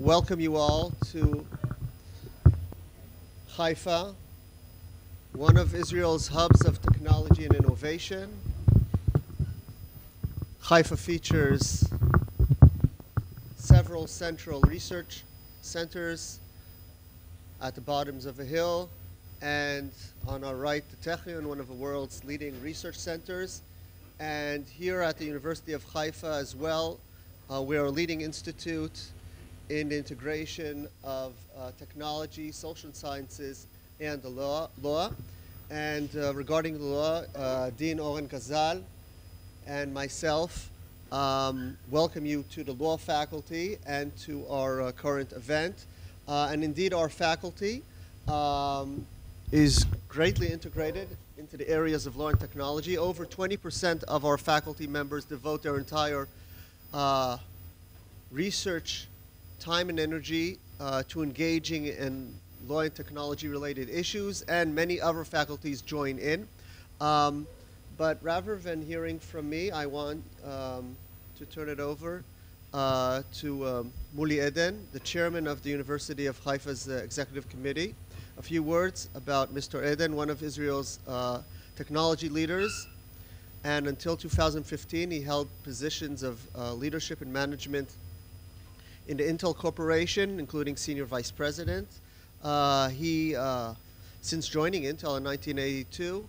welcome you all to Haifa, one of Israel's hubs of technology and innovation. Haifa features several central research centers at the bottoms of a hill, and on our right, the Technion, one of the world's leading research centers. And here at the University of Haifa as well, we are a leading institute in the integration of technology, social sciences, and the law. And regarding the law, Dean Oren Gazal and myself welcome you to the law faculty and to our current event. And indeed, our faculty is greatly integrated into the areas of law and technology. Over 20% of our faculty members devote their entire research time and energy to engaging in law and technology related issues, and many other faculties join in. But rather than hearing from me, I want to turn it over to Muli Eden, the chairman of the University of Haifa's executive committee. A few words about Mr. Eden, one of Israel's technology leaders. And until 2015, he held positions of leadership and management in the Intel Corporation, including senior vice president. He, since joining Intel in 1982,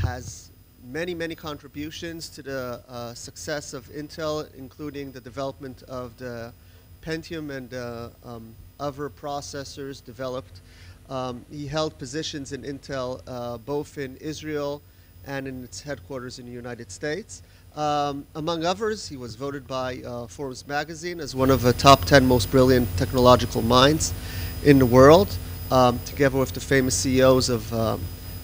has many contributions to the success of Intel, including the development of the Pentium and other processors developed. He held positions in Intel both in Israel and in its headquarters in the United States. Among others, he was voted by Forbes magazine as one of the top 10 most brilliant technological minds in the world, together with the famous CEOs of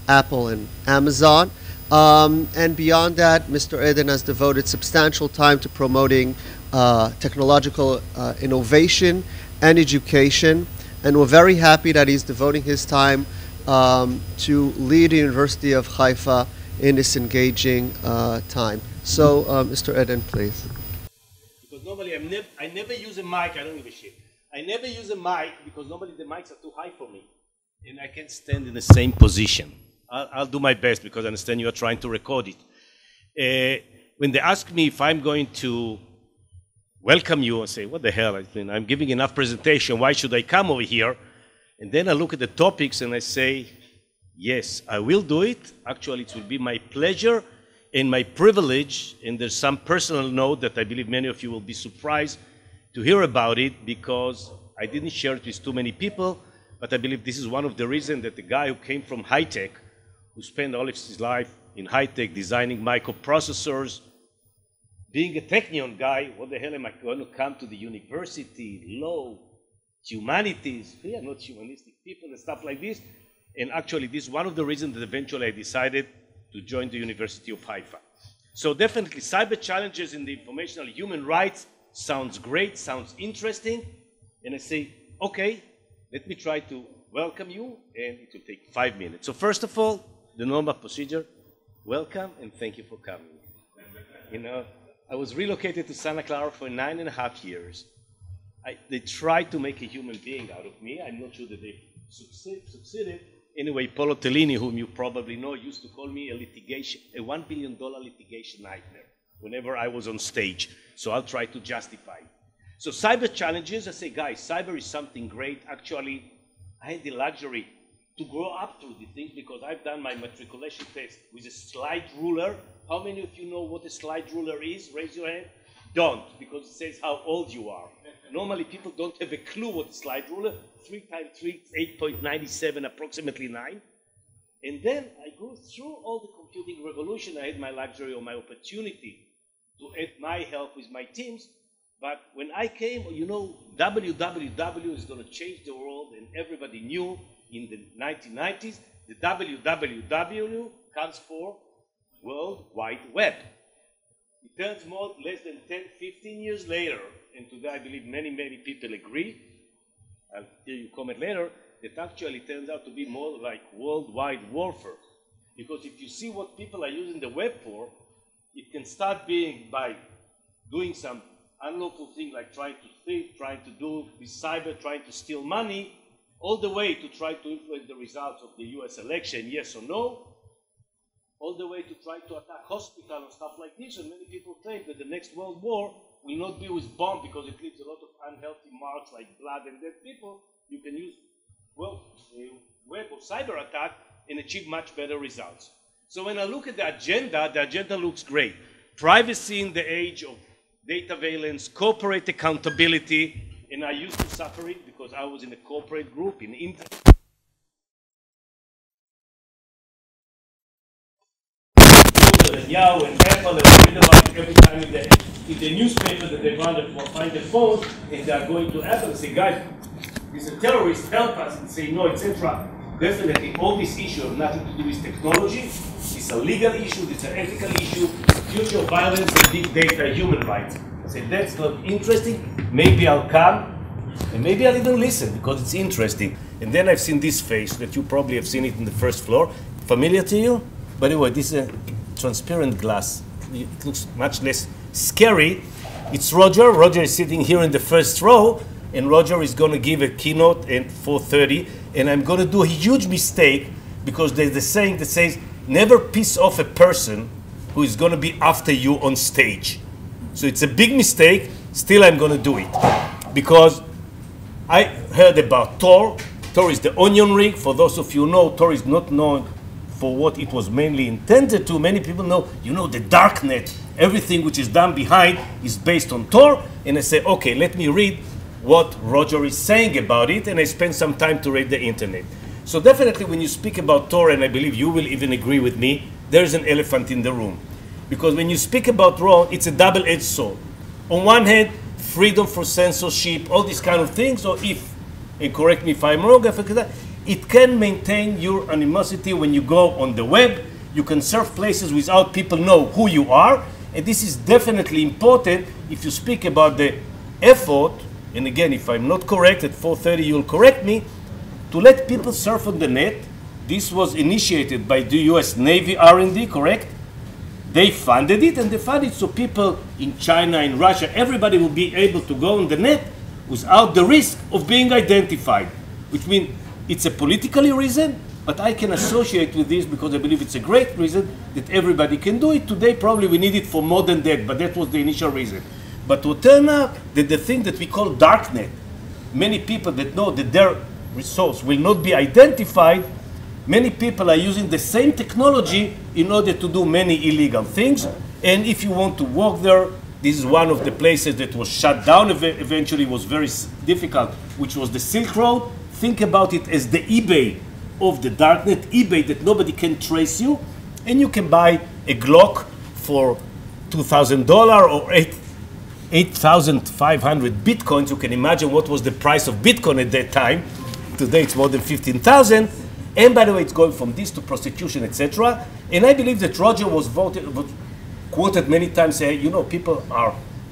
Apple and Amazon. And beyond that, Mr. Eden has devoted substantial time to promoting technological innovation and education, and we're very happy that he's devoting his time to lead the University of Haifa in this engaging time. So, Mr. Eden, please. Because normally I never use a mic. I don't give a shit. I never use a mic because normally the mics are too high for me, and I can't stand in the same position. I'll do my best because I understand you are trying to record it. When they ask me if I'm going to welcome you and say, what the hell, I'm giving enough presentation, why should I come over here? And then I look at the topics and I say, yes, I will do it. Actually, it will be my pleasure and my privilege, and there's some personal note that I believe many of you will be surprised to hear about it because I didn't share it with too many people, but I believe this is one of the reasons that the guy who came from high-tech, who spent all of his life in high-tech designing microprocessors, being a Technion guy, what the hell am I going to come to the university, law, humanities? We are not humanistic people and stuff like this. And actually, this is one of the reasons that eventually I decided to join the University of Haifa. So definitely, cyber challenges in the informational human rights sounds great, sounds interesting. And I say, okay, let me try to welcome you, and it will take 5 minutes. So first of all, the normal procedure, welcome and thank you for coming. You know, I was relocated to Santa Clara for 9.5 years. They tried to make a human being out of me. I'm not sure that they succeeded. Anyway, Paolo Tellini, whom you probably know, used to call me a $1 billion litigation nightmare whenever I was on stage. So I'll try to justify it. So cyber challenges, I say, guys, cyber is something great. Actually, I had the luxury to grow up through these things because I've done my matriculation test with a slide ruler. How many of you know what a slide ruler is? Raise your hand. Don't, because it says how old you are. Normally, people don't have a clue what a slide ruler. 3 times 3 is 8.97, approximately 9. And then I go through all the computing revolution. I had my luxury or my opportunity to add my help with my teams. But when I came, you know, www is going to change the world, and everybody knew in the 1990s, the www comes for World Wide Web. It turns less than 10, 15 years later, and today I believe many people agree, I'll hear you comment later, that actually turns out to be more like worldwide warfare. Because if you see what people are using the web for, it can start being by doing some unlawful things like trying to thief, trying to do this cyber, trying to steal money, all the way to try to influence the results of the US election, yes or no, all the way to try to attack hospitals and stuff like this. And many people claim that the next World War will not be with bomb because it leaves a lot of unhealthy marks like blood and dead people. You can use, well, a web or cyber attack and achieve much better results. So when I look at the agenda looks great. Privacy in the age of dataveillance, corporate accountability, and I used to suffer it because I was in a corporate group in India. And Yahoo and Apple, and read about it every time in the newspaper that they want to find the phone, and they are going to Apple and say, guys, this is a terrorist, help us, and say no, etc. Definitely, all this issue have nothing to do with technology. It's a legal issue, it's an ethical issue, future of violence and big data, human rights. I say, that's not interesting, maybe I'll come, and maybe I'll even listen, because it's interesting. And then I've seen this face, that you probably have seen it in the first floor. Familiar to you? By the way, this is a transparent glass. It looks much less scary. It's Roger. Roger is sitting here in the first row, and Roger is going to give a keynote at 4:30, and I'm going to do a huge mistake, because there's the saying that says, never piss off a person who is going to be after you on stage. So it's a big mistake. Still, I'm going to do it, because I heard about Tor. Tor is the onion ring. For those of you who know, Tor is not known for what it was mainly intended to. Many people know, you know, the Darknet, everything which is done behind is based on Tor. And I say, okay, let me read what Roger is saying about it, and I spend some time to read the internet. So definitely when you speak about Tor, and I believe you will even agree with me, there's an elephant in the room. Because when you speak about Tor, it's a double-edged sword. On one hand, freedom for censorship, all these kind of things, or if, and correct me if I'm wrong, it can maintain your anonymity when you go on the web. You can surf places without people know who you are, and this is definitely important if you speak about the effort, and again, if I'm not correct, at 4:30 you'll correct me, to let people surf on the net. This was initiated by the US Navy R&D, correct? They funded it, and they funded it so people in China, in Russia, everybody will be able to go on the net without the risk of being identified, which means it's a politically reason, but I can associate with this because I believe it's a great reason that everybody can do it. Today, probably we need it for more than that, but that was the initial reason. But to turn out that the thing that we call Darknet, many people that know that their resource will not be identified, many people are using the same technology in order to do many illegal things. And if you want to walk there, this is one of the places that was shut down eventually, was very difficult, which was the Silk Road. Think about it as the eBay of the Darknet, eBay that nobody can trace you, and you can buy a Glock for $2,000 or 8,500 Bitcoins. You can imagine what was the price of Bitcoin at that time. Today it's more than 15,000. And by the way, it's going from this to prostitution, etc. And I believe that Roger was quoted many times saying, you know, people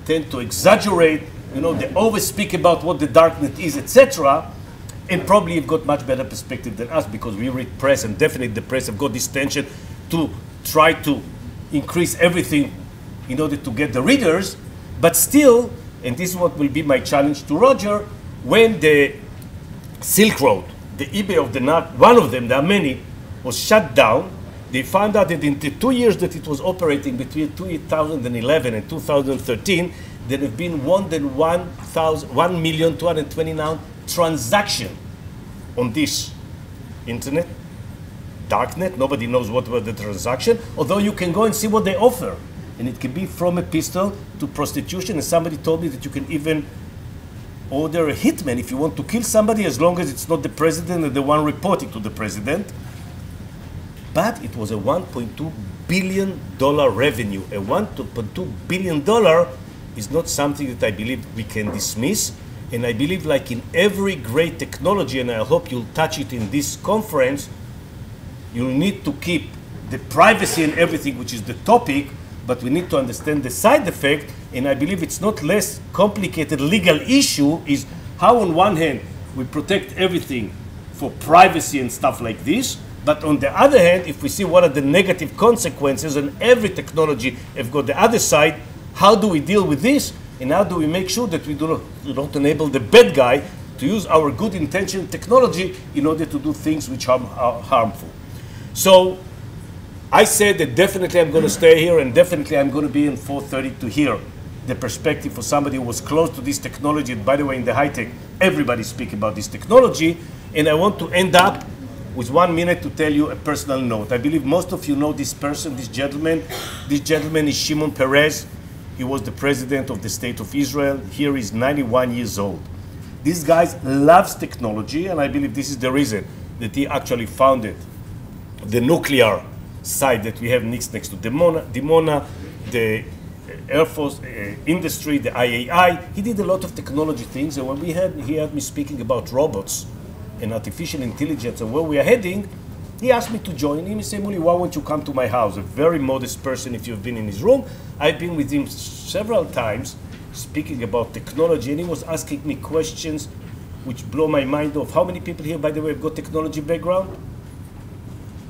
tend to exaggerate, you know, they overspeak about what the Darknet is, etc. And probably have got much better perspective than us, because we read press, and definitely the press have got this tension to try to increase everything in order to get the readers. But still, and this is what will be my challenge to Roger, when the Silk Road, the eBay of the night, one of them, there are many, was shut down, they found out that in the 2 years that it was operating between 2011 and 2013, there have been more than 1,229,000 transactions on this internet, Darknet. Nobody knows what were the transaction, although you can go and see what they offer. And it can be from a pistol to prostitution. And somebody told me that you can even order a hitman if you want to kill somebody, as long as it's not the president and the one reporting to the president. But it was a $1.2 billion revenue. A $1.2 billion is not something that I believe we can dismiss. And I believe, like in every great technology, and I hope you'll touch it in this conference, you'll need to keep the privacy and everything, which is the topic, but we need to understand the side effect. And I believe it's not less complicated legal issue is how on one hand we protect everything for privacy and stuff like this, but on the other hand, if we see what are the negative consequences, and every technology have got the other side, how do we deal with this? And how do we make sure that we do not enable the bad guy to use our good intention technology in order to do things which are harmful? So I said that definitely I'm going to stay here, and definitely I'm going to be in 4:30 to hear the perspective for somebody who was close to this technology. And by the way, in the high tech, everybody speaks about this technology. And I want to end up with 1 minute to tell you a personal note. I believe most of you know this person, this gentleman. This gentleman is Shimon Peres. He was the president of the state of Israel. Here he's 91 years old. This guy loves technology, and I believe this is the reason that he actually founded the nuclear site that we have next to Dimona, the Air Force industry, the IAI. He did a lot of technology things, and when he had me speaking about robots and artificial intelligence and where we are heading, he asked me to join him. He said, Muli, why won't you come to my house? A very modest person if you've been in his room. I've been with him several times speaking about technology, and he was asking me questions which blow my mind off. How many people here, by the way, have got technology background?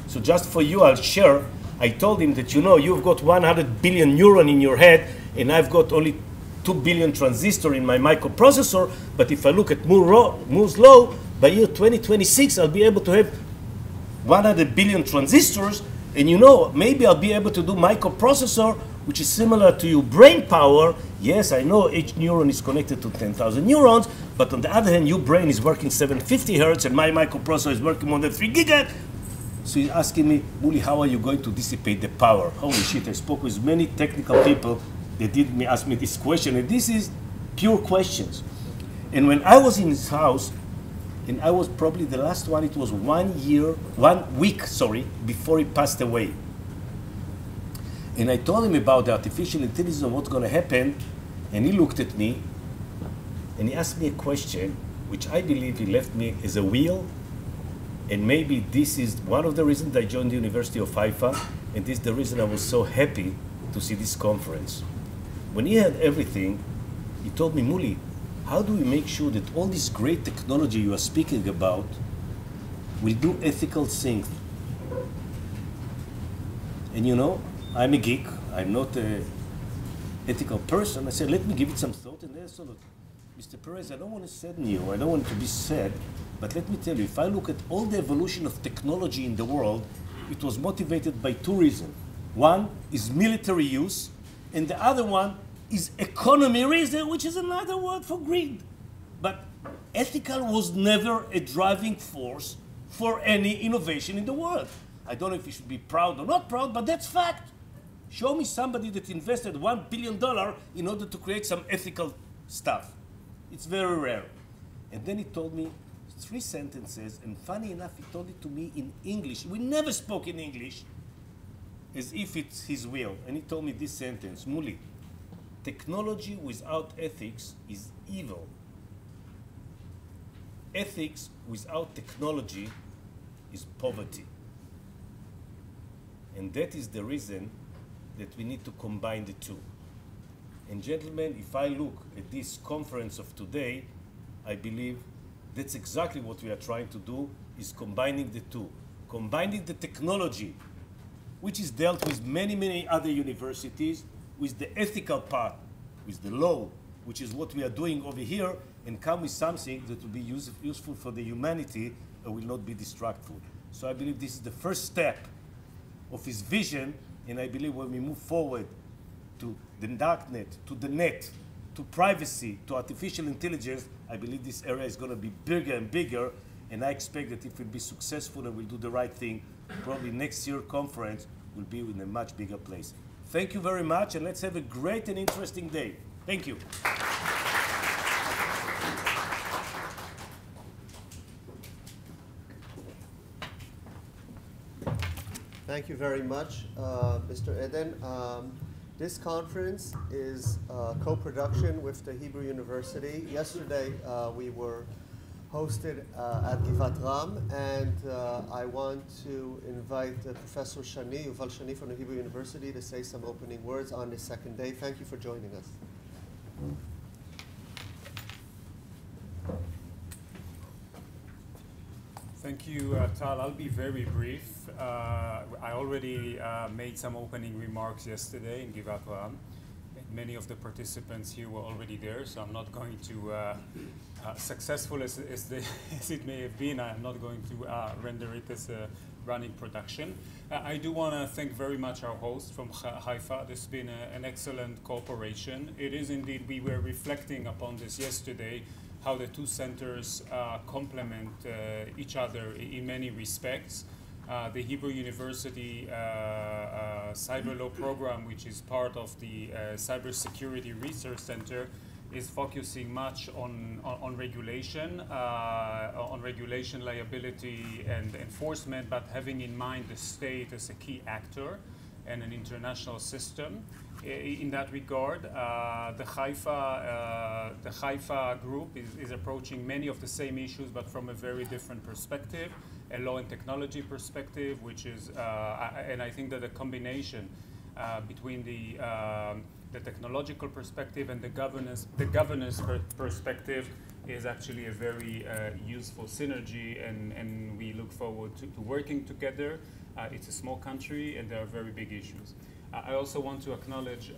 So just for you, I'll share. I told him that, you know, you've got 100 billion neuron in your head, and I've got only 2 billion transistor in my microprocessor. But if I look at Moore's law, by year 2026, I'll be able to have 100 billion transistors. And you know, maybe I'll be able to do microprocessor, which is similar to your brain power. Yes, I know each neuron is connected to 10,000 neurons, but on the other hand, your brain is working 750 hertz, and my microprocessor is working more than 3 gigahertz. So he's asking me, Muli, how are you going to dissipate the power? Holy shit, I spoke with many technical people that did ask me this question, and this is pure questions. And when I was in his house, and I was probably the last one, it was 1 week, before he passed away. And I told him about the artificial intelligence and what's going to happen, and he looked at me, and he asked me a question, which I believe he left me as a wheel. And maybe this is one of the reasons I joined the University of Haifa, and this is the reason I was so happy to see this conference. When he had everything, he told me, Muli, how do we make sure that all this great technology you are speaking about will do ethical things? And you know, I'm a geek, I'm not an ethical person. I said, let me give it some thought, and then I said, look, Mr. Perez, I don't want to sadden you, I don't want to be sad, but let me tell you, if I look at all the evolution of technology in the world, it was motivated by 2 reasons. One is military use, and the other one is economy reason, which is another word for greed. But ethical was never a driving force for any innovation in the world. I don't know if you should be proud or not proud, but that's fact. Show me somebody that invested $1 billion in order to create some ethical stuff. It's very rare. And then he told me 3 sentences, and funny enough, he told it to me in English. We never spoke in English, as if it's his will. And he told me this sentence, Muli, technology without ethics is evil. Ethics without technology is poverty. And that is the reason that we need to combine the two. And gentlemen, if I look at this conference of today, I believe that's exactly what we are trying to do, is combining the two. Combining the technology, which is dealt with many, many other universities, with the ethical part, with the law, which is what we are doing over here, and come with something that will be useful for the humanity and will not be destructive. So I believe this is the first step of his vision, and I believe when we move forward to the Darknet, to the net, to privacy, to artificial intelligence, I believe this area is going to be bigger and bigger, and I expect that if we'll be successful and we'll do the right thing, probably next year conference will be in a much bigger place. Thank you very much, and let's have a great and interesting day. Thank you. Thank you very much, Mr. Eden. This conference is a co-production with the Hebrew University. Yesterday, we were hosted at Givat Ram, and I want to invite Professor Shani, Yuval Shani from the Hebrew University, to say some opening words on the second day. Thank you for joining us. Thank you, Tal. I'll be very brief. I already made some opening remarks yesterday in Givat Ram. many of the participants here were already there, so I'm not going to, successful as it may have been, I'm not going to render it as a running production. I do want to thank very much our host from Haifa. This has been an excellent cooperation. It is indeed, we were reflecting upon this yesterday, how the two centers complement each other in many respects. The Hebrew University Cyber Law program, which is part of the Cybersecurity Research Center, is focusing much on regulation, liability, and enforcement, but having in mind the state as a key actor and an international system. In that regard, the Haifa group is approaching many of the same issues, but from a very different perspective, a law and technology perspective, which is, and I think that the combination between the technological perspective and the governance perspective is actually a very useful synergy, and we look forward to working together. It's a small country, and there are very big issues. I also want to acknowledge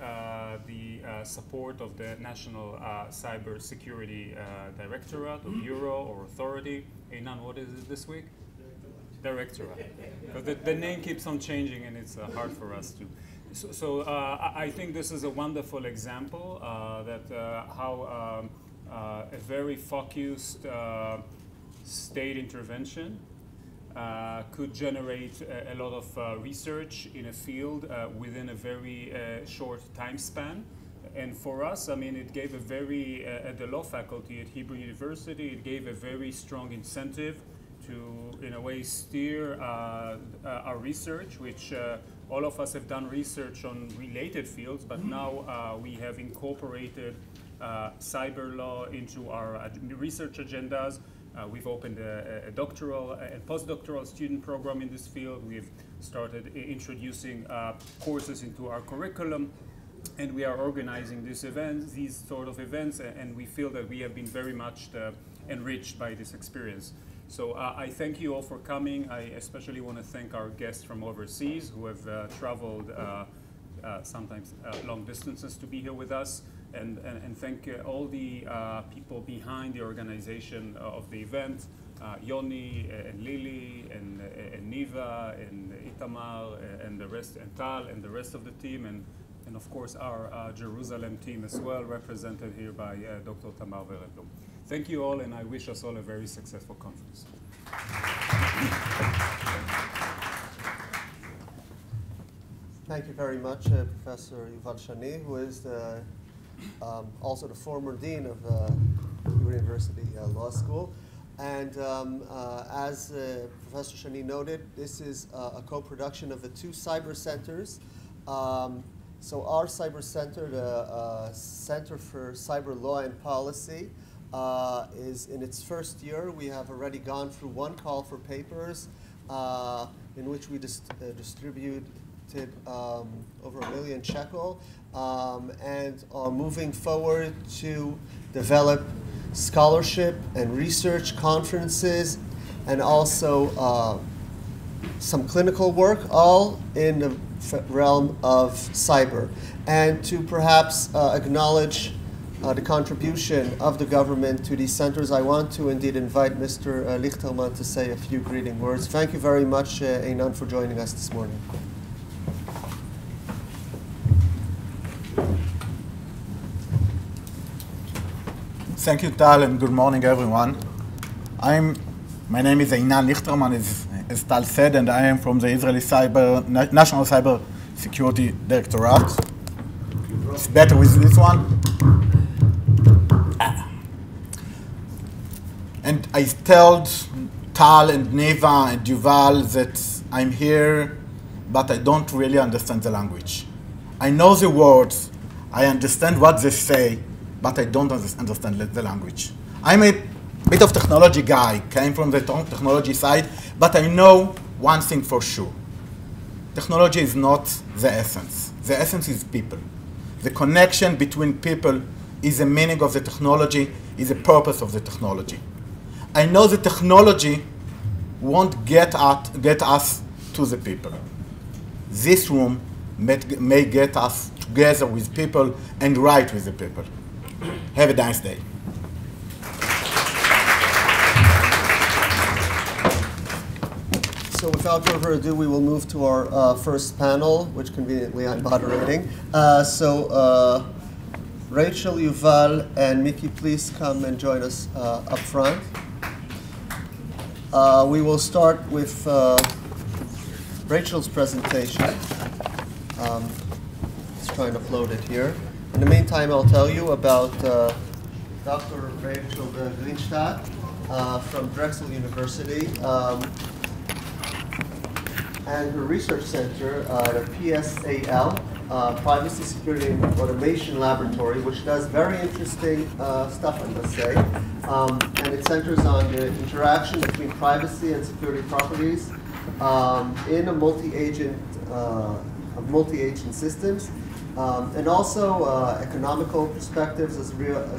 the support of the National Cyber Security Directorate, or Bureau, or Authority. Einan, what is it this week? Directorate. Because the name keeps on changing, and it's hard for us to. So I think this is a wonderful example that how a very focused state intervention could generate a lot of research in a field within a very short time span. And for us, I mean, it gave a very, at the law faculty at Hebrew University, it gave a very strong incentive to, in a way, steer our research, which all of us have done research on related fields, but now we have incorporated cyber law into our research agendas. We've opened a doctoral and postdoctoral student program in this field. We've started introducing courses into our curriculum, and we are organizing these sort of events, and we feel that we have been very much enriched by this experience. So I thank you all for coming. I especially want to thank our guests from overseas who have traveled sometimes long distances to be here with us. And thank all the people behind the organization of the event, Yoni and Lily and Niva and Itamar and the rest, and Tal and the rest of the team, and of course our Jerusalem team as well, represented here by Dr. Tamar Veredlum. Thank you all, and I wish us all a very successful conference. Thank you very much, Professor Yuval Shani, who is also the former dean of the Hebrew University Law School. And as Professor Shani noted, this is a co-production of the two cyber centers. So our cyber center, the Center for Cyber Law and Policy, is in its first year. We have already gone through one call for papers in which we distributed over 1 million shekel, and are moving forward to develop scholarship and research conferences, and also some clinical work, all in the realm of cyber. And to perhaps acknowledge the contribution of the government to these centers, I want to indeed invite Mr. Lichterman to say a few greeting words. Thank you very much, Einan, for joining us this morning. Thank you, Tal, and good morning, everyone. My name is Einan Lichterman, as Tal said, and I am from the Israeli National Cyber Security Directorate. It's better with this one. And I told Tal and Neva and Yuval that I'm here, but I don't really understand the language. I know the words, I understand what they say, but I don't understand the language. I'm a bit of technology guy, came from the technology side, but I know one thing for sure. Technology is not the essence. The essence is people. The connection between people is the meaning of the technology, is the purpose of the technology. I know the technology won't get us to the people. This room may get us together with people and write with the people. Have a nice day. So without further ado, we will move to our first panel, which conveniently I'm moderating. Rachel, Yuval, and Mickey, please come and join us up front. We will start with Rachel's presentation. Just trying to upload it here. In the meantime, I'll tell you about Dr. Rachel Greenstadt from Drexel University and her research center at PSAL, Privacy, Security, and Automation Laboratory, which does very interesting stuff, I must say. And it centers on the interaction between privacy and security properties in a multi-agent systems, and also economical perspectives as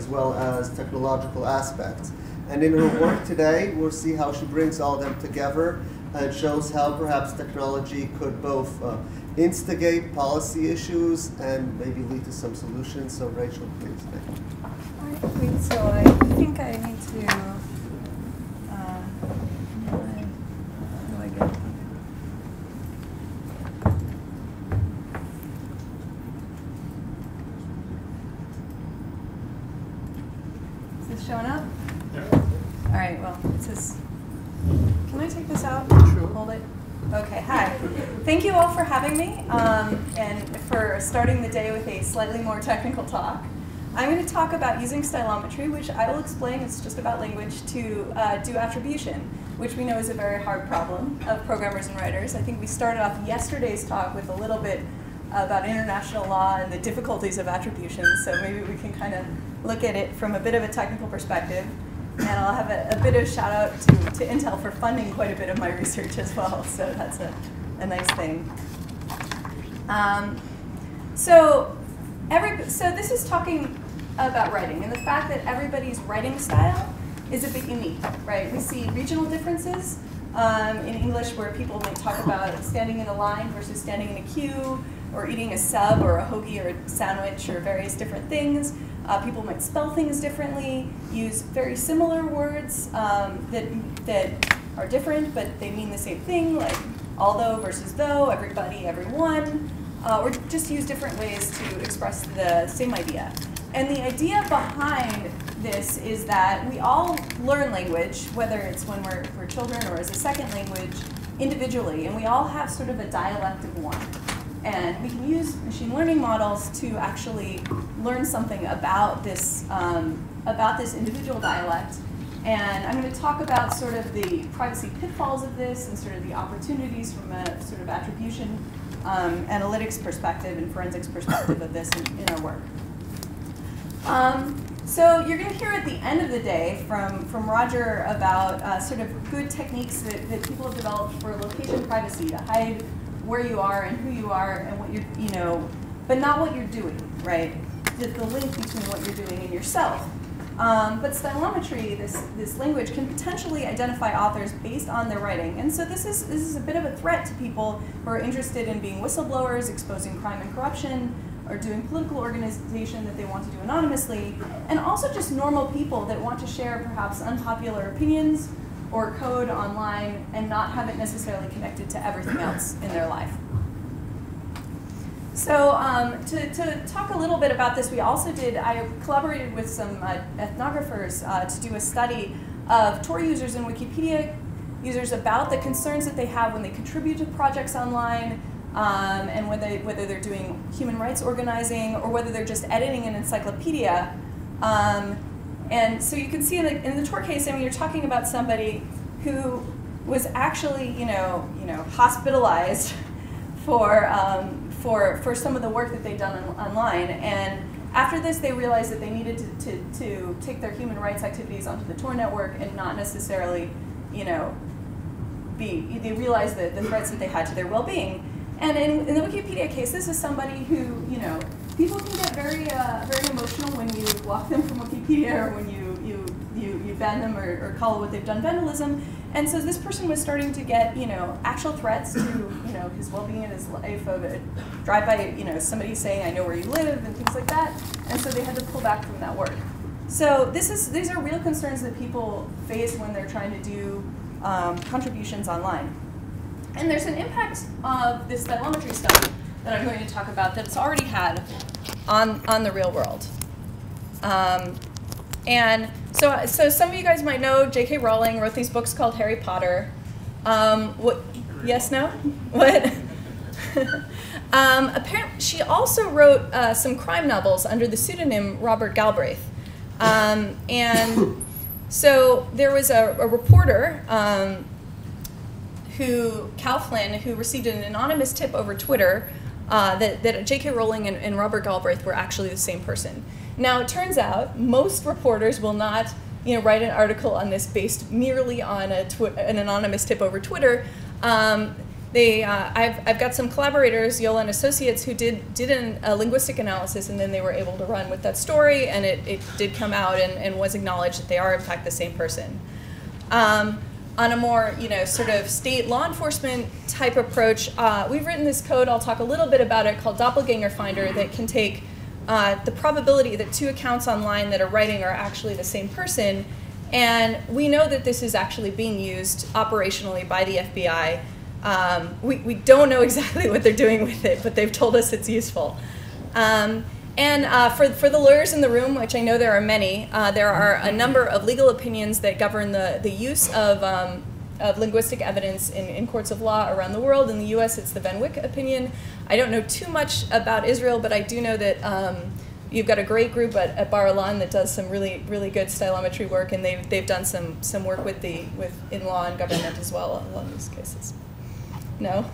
well as technological aspects. And in her work today, we'll see how she brings all of them together and shows how perhaps technology could both instigate policy issues and maybe lead to some solutions. So Rachel, please. All right, great. So I think I need to, how do I get it? Is this showing up? Yeah. All right, well, it says, can I take this out? Sure. Hold it. Okay, hi. Thank you all for having me and for starting the day with a slightly more technical talk. I'm going to talk about using stylometry, which I will explain, it's just about language, to do attribution, which we know is a very hard problem of programmers and writers. I think we started off yesterday's talk with a little bit about international law and the difficulties of attribution, so maybe we can kind of look at it from a bit of a technical perspective. And I'll have a bit of shout out to Intel for funding quite a bit of my research as well, so that's a nice thing. So this is talking about writing and the fact that everybody's writing style is a bit unique, right? We see regional differences in English where people might talk about standing in a line versus standing in a queue, or eating a sub or a hoagie or a sandwich or various different things. People might spell things differently, use very similar words that are different, but they mean the same thing, like although versus though, everybody, everyone, or just use different ways to express the same idea. And the idea behind this is that we all learn language, whether it's when we're children or as a second language, individually, and we all have sort of a dialect of one. And we can use machine learning models to actually learn something about this individual dialect. And I'm going to talk about sort of the privacy pitfalls of this and sort of the opportunities from a sort of attribution analytics perspective and forensics perspective of this in our work. So you're going to hear at the end of the day from Roger about sort of good techniques that people have developed for location privacy to hide where you are and who you are and what you're, but not what you're doing, right? The link between what you're doing and yourself. But stylometry, this language, can potentially identify authors based on their writing. And so this is a bit of a threat to people who are interested in being whistleblowers, exposing crime and corruption, or doing political organization that they want to do anonymously, and also just normal people that want to share perhaps unpopular opinions or code online and not have it necessarily connected to everything else in their life. So to talk a little bit about this, I collaborated with some ethnographers to do a study of Tor users and Wikipedia users about the concerns that they have when they contribute to projects online, and whether they're doing human rights organizing or whether they're just editing an encyclopedia. And so you can see in the Tor case, I mean, you're talking about somebody who was actually, hospitalized for some of the work that they'd done online. And after this, they realized that they needed to take their human rights activities onto the Tor network and not necessarily, they realized the threats that they had to their well-being. And in the Wikipedia case, this is somebody who, people can get very emotional when you block them from Wikipedia or when you ban them or call what they've done vandalism. And so this person was starting to get, actual threats to, his well-being in his life, of a drive-by, somebody saying, I know where you live, and things like that. And so they had to pull back from that work. So these are real concerns that people face when they're trying to do contributions online. And there's an impact of this stylometry stuff that I'm going to talk about that it's already had on the real world. And so some of you guys might know J.K. Rowling wrote these books called Harry Potter. What? Yes, no? What? Apparently, she also wrote some crime novels under the pseudonym Robert Galbraith. And so there was a reporter, Cal Flynn, who received an anonymous tip over Twitter that J.K. Rowling and Robert Galbraith were actually the same person. Now, it turns out most reporters will not write an article on this based merely on an anonymous tip over Twitter. I've got some collaborators, Yola and Associates, who did a linguistic analysis, and then they were able to run with that story, and it did come out and was acknowledged that they are in fact the same person. On a more sort of state law enforcement type approach, we've written this code, I'll talk a little bit about it, called Doppelganger Finder, that can take the probability that two accounts online that are writing are actually the same person, and we know that this is actually being used operationally by the FBI. We don't know exactly what they're doing with it, but they've told us it's useful. For the lawyers in the room, which I know there are many, there are a number of legal opinions that govern the use of linguistic evidence in courts of law around the world. In the US, it's the Van Wyck opinion. I don't know too much about Israel, but I do know that you've got a great group at Bar Ilan that does some really, really good stylometry work, and they've done some work with in law and government as well along these cases. No?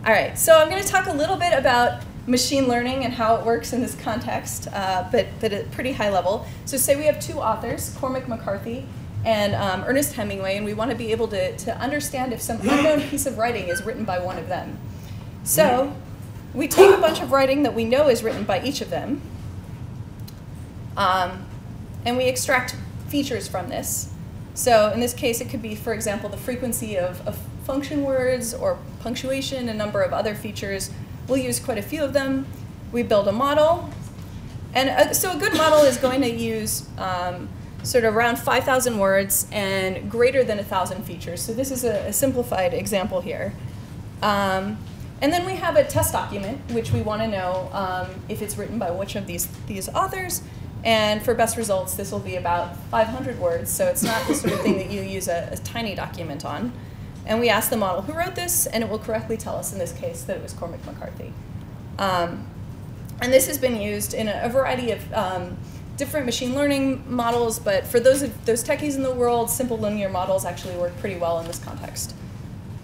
All right, so I'm going to talk a little bit about machine learning and how it works in this context, but at a pretty high level. So say we have two authors, Cormac McCarthy and Ernest Hemingway, and we want to be able to understand if some unknown piece of writing is written by one of them. So we take a bunch of writing that we know is written by each of them, and we extract features from this. So in this case, it could be, for example, the frequency of function words or punctuation, a number of other features. We'll use quite a few of them. We build a model. And so a good model is going to use sort of around 5,000 words and greater than 1,000 features. So this is a simplified example here. And then we have a test document, which we want to know if it's written by which of these authors. And for best results, this will be about 500 words. So it's not the sort of thing that you use a tiny document on. And we ask the model who wrote this, and it will correctly tell us, in this case, that it was Cormac McCarthy. And this has been used in a variety of different machine learning models, but for those techies in the world, simple linear models actually work pretty well in this context.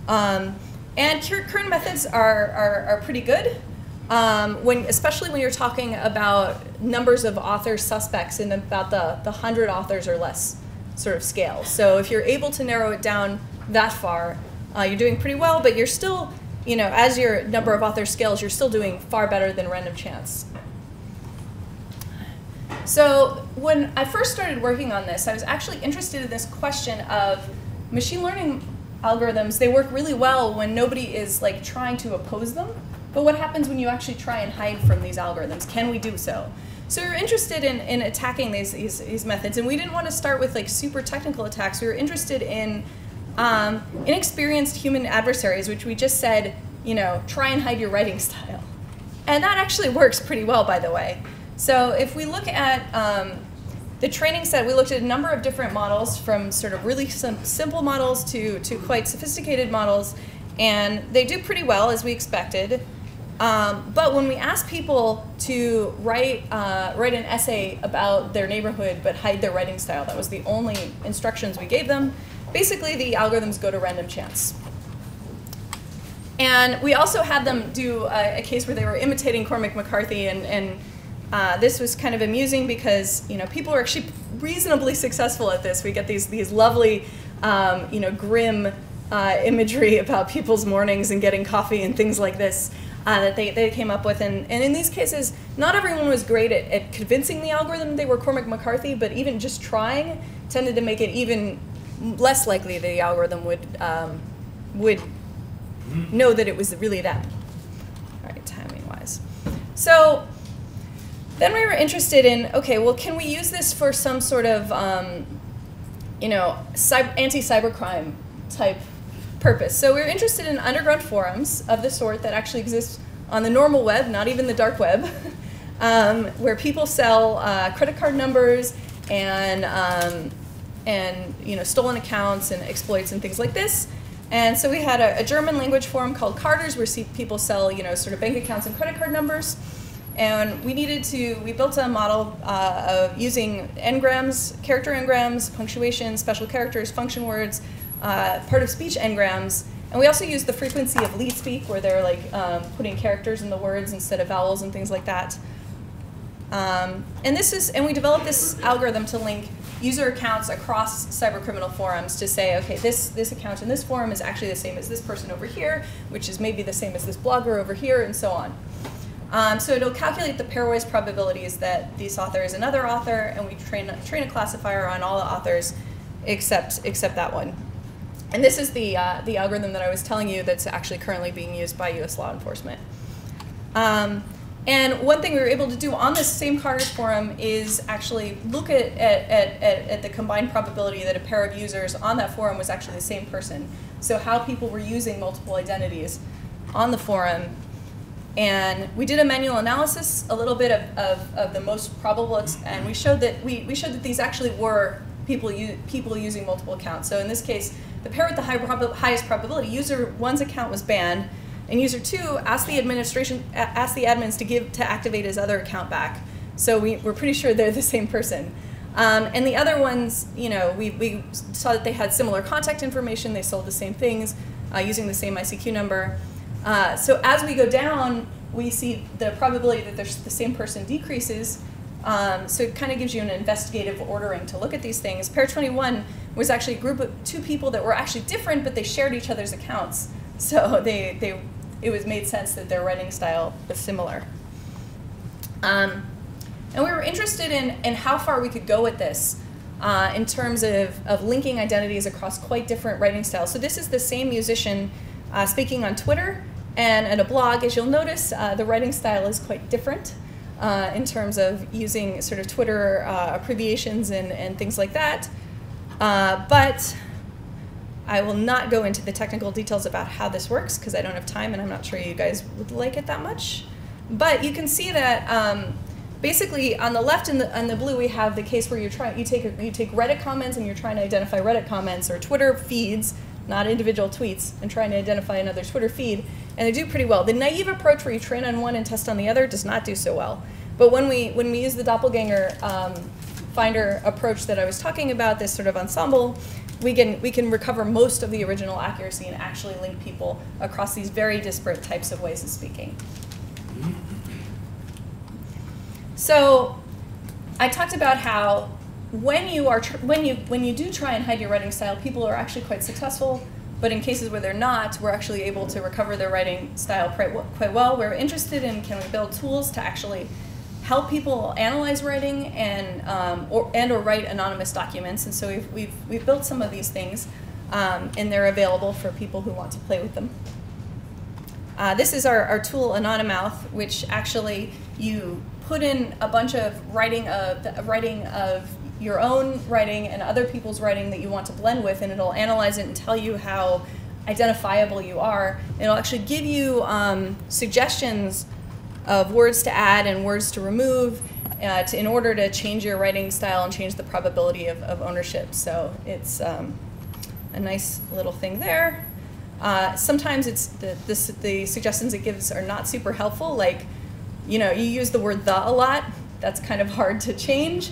And current methods are pretty good, especially when you're talking about numbers of author suspects in about the 100 authors or less sort of scale. So if you're able to narrow it down that far, you're doing pretty well, but you're still, as your number of authors scales, you're still doing far better than random chance. So when I first started working on this, I was actually interested in this question of machine learning algorithms. They work really well when nobody is trying to oppose them, but what happens when you actually try and hide from these algorithms? Can we do so? So we were interested in attacking these methods, and we didn't want to start with super technical attacks. We were interested in inexperienced human adversaries, which we just said, try and hide your writing style. And that actually works pretty well, by the way. So if we look at the training set, we looked at a number of different models, from sort of really simple models to quite sophisticated models, and they do pretty well, as we expected. But when we asked people to write an essay about their neighborhood but hide their writing style, that was the only instructions we gave them, basically the algorithms go to random chance. And we also had them do a case where they were imitating Cormac McCarthy, and this was kind of amusing because people are actually reasonably successful at this. We get these lovely grim imagery about people's mornings and getting coffee and things like this. that they came up with. And in these cases, not everyone was great at convincing the algorithm they were Cormac McCarthy, but even just trying tended to make it even less likely the algorithm would know that it was really them. All right, timing-wise. So then we were interested in, okay, well, can we use this for some sort of, anti-cybercrime type purpose? So we were interested in underground forums of the sort that actually exist on the normal web, not even the dark web, where people sell credit card numbers and stolen accounts and exploits and things like this. And so we had a German language forum called Carters, where people sell sort of bank accounts and credit card numbers. And we built a model of using n-grams, character n-grams, punctuation, special characters, function words, part of speech n-grams. And we also used the frequency of leet speak, where they're like putting characters in the words instead of vowels and things like that. And we developed this algorithm to link user accounts across cybercriminal forums to say, okay, this account in this forum is actually the same as this person over here, which is maybe the same as this blogger over here, and so on. So it'll calculate the pairwise probabilities that this author is another author, and we train a classifier on all the authors except that one. And this is the algorithm that I was telling you that's actually currently being used by US law enforcement. And one thing we were able to do on this same Carters forum is actually look at the combined probability that a pair of users on that forum was actually the same person. So how people were using multiple identities on the forum. And we did a manual analysis, a little bit of the most probable, and we showed that these actually were people using multiple accounts. So in this case, the pair with the highest probability, user 1's account was banned, and user 2 asked the admins to activate his other account back. So we're pretty sure they're the same person. And the other ones, we saw that they had similar contact information. They sold the same things using the same ICQ number. So as we go down, we see the probability that the same person decreases. So it kind of gives you an investigative ordering to look at these things. Pair 21 was actually a group of 2 people that were actually different, but they shared each other's accounts. So it made sense that their writing style was similar. And we were interested in how far we could go with this in terms of linking identities across quite different writing styles. So this is the same musician speaking on Twitter and at a blog. As you'll notice, the writing style is quite different in terms of using sort of Twitter abbreviations and things like that. But I will not go into the technical details about how this works because I don't have time and I'm not sure you guys would like it that much. But you can see that basically on the left and the blue we have the case where you take Reddit comments and you're trying to identify Reddit comments or Twitter feeds, not individual tweets, and trying to identify another Twitter feed, and they do pretty well. The naive approach where you train on one and test on the other does not do so well. But when we use the doppelganger finder approach that I was talking about, this sort of ensemble, we can recover most of the original accuracy and actually link people across these very disparate types of ways of speaking. So I talked about how when you do try and hide your writing style, people are actually quite successful. But in cases where they're not, we're actually able to recover their writing style quite well. We're interested in, can we build tools to actually help people analyze writing and or write anonymous documents. And so we've built some of these things, and they're available for people who want to play with them. This is our tool Anonymouth, which actually you put in a bunch of writing of your own writing and other people's writing that you want to blend with, and it'll analyze it and tell you how identifiable you are. It'll actually give you suggestions of words to add and words to remove in order to change your writing style and change the probability of ownership. So it's a nice little thing there. Sometimes it's the suggestions it gives are not super helpful. Like, you use the word "the" a lot. That's kind of hard to change.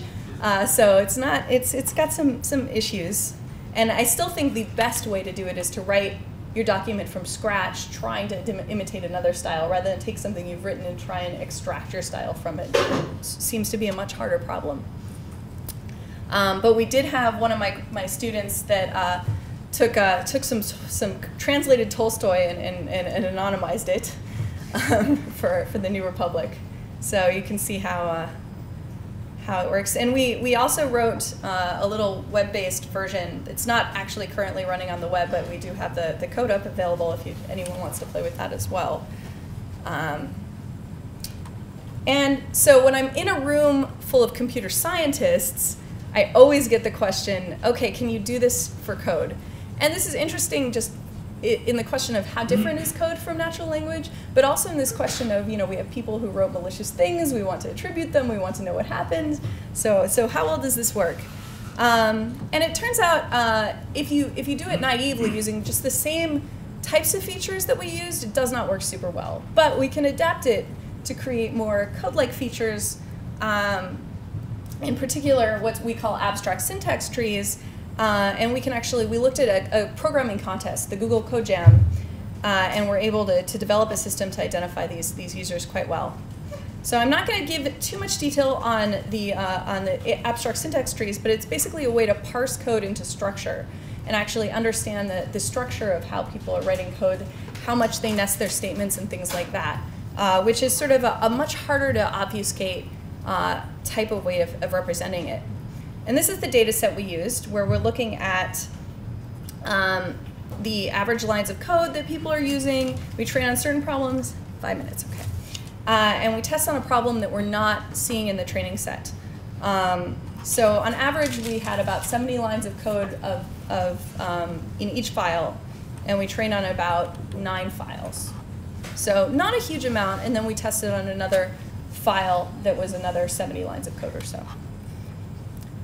So it's got some issues. And I still think the best way to do it is to write your document from scratch, trying to imitate another style, rather than take something you've written and try and extract your style from it. It seems to be a much harder problem. But we did have one of my students that took some translated Tolstoy and anonymized it. for the New Republic. So you can see how it works. And we also wrote a little web-based version. It's not actually currently running on the web, but we do have the code up available if anyone wants to play with that as well. And so when I'm in a room full of computer scientists, I always get the question, okay, can you do this for code? And this is interesting just in the question of how different is code from natural language, but also in this question of, we have people who wrote malicious things, we want to attribute them, we want to know what happened. So how well does this work? And it turns out if you do it naively using just the same types of features that we used, it does not work super well. But we can adapt it to create more code-like features, in particular what we call abstract syntax trees. And we looked at a programming contest, the Google Code Jam, and we're able to develop a system to identify these users quite well. So I'm not going to give too much detail on the abstract syntax trees, but it's basically a way to parse code into structure and actually understand the structure of how people are writing code, how much they nest their statements and things like that, which is sort of a much harder to obfuscate type of way of representing it. And this is the data set we used, where we're looking at the average lines of code that people are using. We train on certain problems. 5 minutes, okay. And we test on a problem that we're not seeing in the training set. So on average, we had about 70 lines of code in each file, and we trained on about 9 files. So not a huge amount, and then we tested on another file that was another 70 lines of code or so.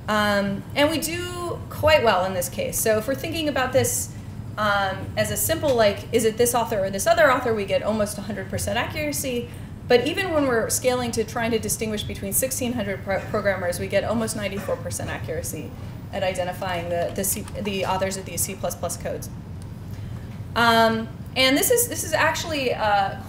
And we do quite well in this case. So if we're thinking about this as a simple, is it this author or this other author, we get almost 100% accuracy. But even when we're scaling to trying to distinguish between 1,600 programmers, we get almost 94% accuracy at identifying the authors of these C++ codes. And this is actually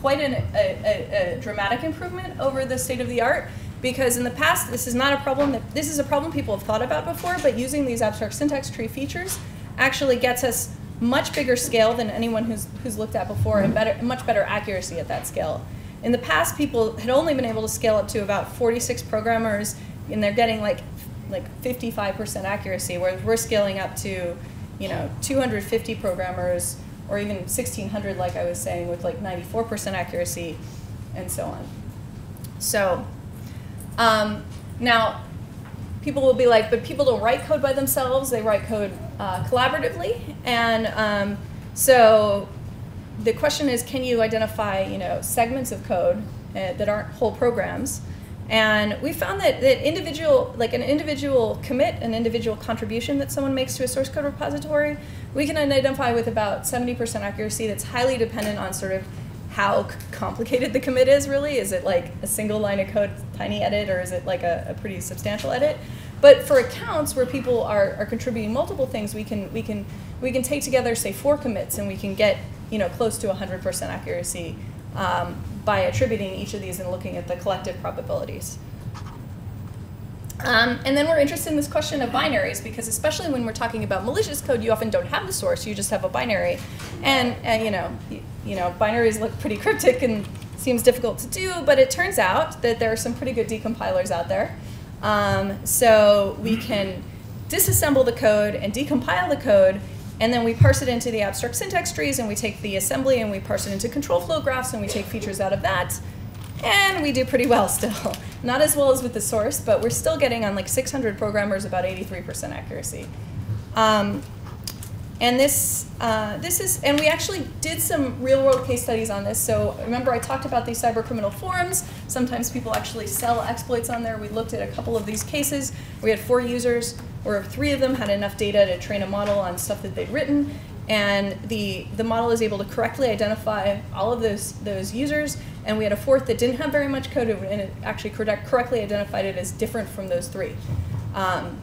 quite a dramatic improvement over the state of the art. Because in the past, this is not a problem this is a problem people have thought about before, but using these abstract syntax tree features actually gets us much bigger scale than anyone who's looked at before, and much better accuracy at that scale. In the past, people had only been able to scale up to about 46 programmers, and they're getting like 55% accuracy, whereas we're scaling up to 250 programmers, or even 1,600, like I was saying, with like 94% accuracy, and so on. So. Now, people will be like, but people don't write code by themselves, they write code collaboratively. And so the question is, can you identify segments of code that aren't whole programs? And we found that an individual commit, an individual contribution that someone makes to a source code repository, we can identify with about 70% accuracy. That's highly dependent on sort of how complicated the commit is, really. Is it like a single line of code, tiny edit, or is it like a pretty substantial edit? But for accounts where people are contributing multiple things, we can take together, say, 4 commits, and we can get close to 100% accuracy by attributing each of these and looking at the collective probabilities. And then we're interested in this question of binaries, because especially when we're talking about malicious code, you often don't have the source, you just have a binary. And binaries look pretty cryptic and seems difficult to do, but it turns out that there are some pretty good decompilers out there. So we can disassemble the code and decompile the code, and then we parse it into the abstract syntax trees, and we take the assembly and we parse it into control flow graphs, and we take features out of that. And we do pretty well still. Not as well as with the source, but we're still getting on like 600 programmers about 83% accuracy. And and we actually did some real-world case studies on this. So remember, I talked about these cybercriminal forums. Sometimes people actually sell exploits on there. We looked at a couple of these cases. We had 4 users, or 3 of them had enough data to train a model on stuff that they'd written. And the model is able to correctly identify all of those users. And we had a 4th that didn't have very much code, and it actually correctly identified it as different from those 3.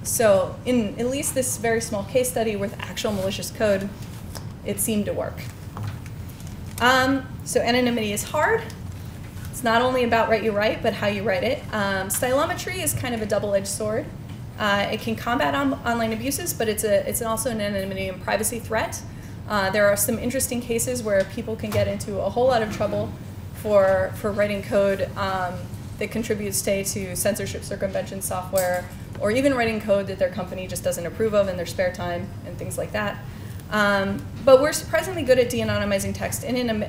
So in at least this very small case study with actual malicious code, it seemed to work. So anonymity is hard. It's not only about what you write, but how you write it. Stylometry is kind of a double-edged sword. It can combat online abuses, but it's also an anonymity and privacy threat. There are some interesting cases where people can get into a whole lot of trouble for writing code that contributes, say, to censorship circumvention software, or even writing code that their company just doesn't approve of in their spare time and things like that. But we're surprisingly good at de-anonymizing text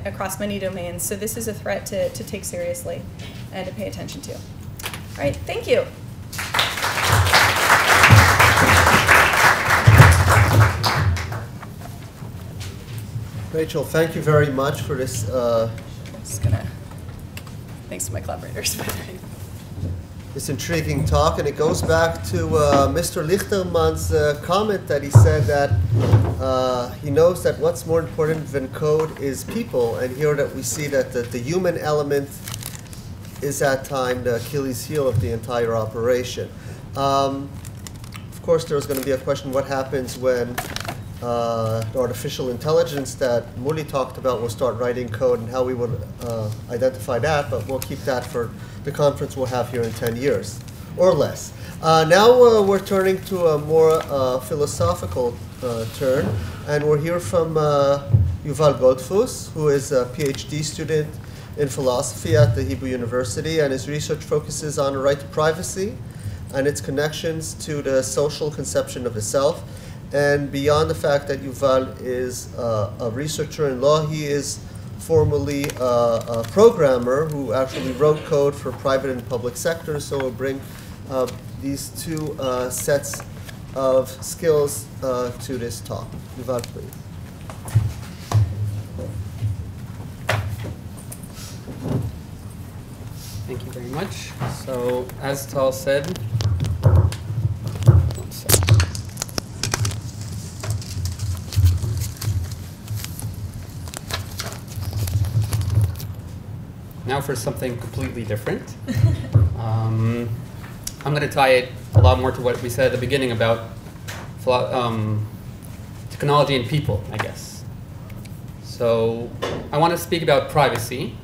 across many domains, so this is a threat to take seriously and to pay attention to. All right, thank you. Rachel, thank you very much for this. Thanks to my collaborators. This intriguing talk, and it goes back to Mr. Lichterman's comment that he said that he knows that what's more important than code is people, and here that we see that the human element is at time the Achilles heel of the entire operation. Of course, there's going to be a question: what happens when the artificial intelligence that Muli talked about will start writing code, and how we would identify that, but we'll keep that for the conference we'll have here in 10 years, or less. Now we're turning to a more philosophical turn, and we'll hear from Yuval Goldfus, who is a PhD student in philosophy at the Hebrew University, and his research focuses on the right to privacy and its connections to the social conception of the self. And beyond the fact that Yuval is a researcher in law, he is formerly a programmer who actually wrote code for private and public sectors. So we'll bring these two sets of skills to this talk. Yuval, please. Thank you very much. So, as Tal said, now for something completely different. I'm going to tie it a lot more to what we said at the beginning about technology and people, I guess. So I want to speak about privacy,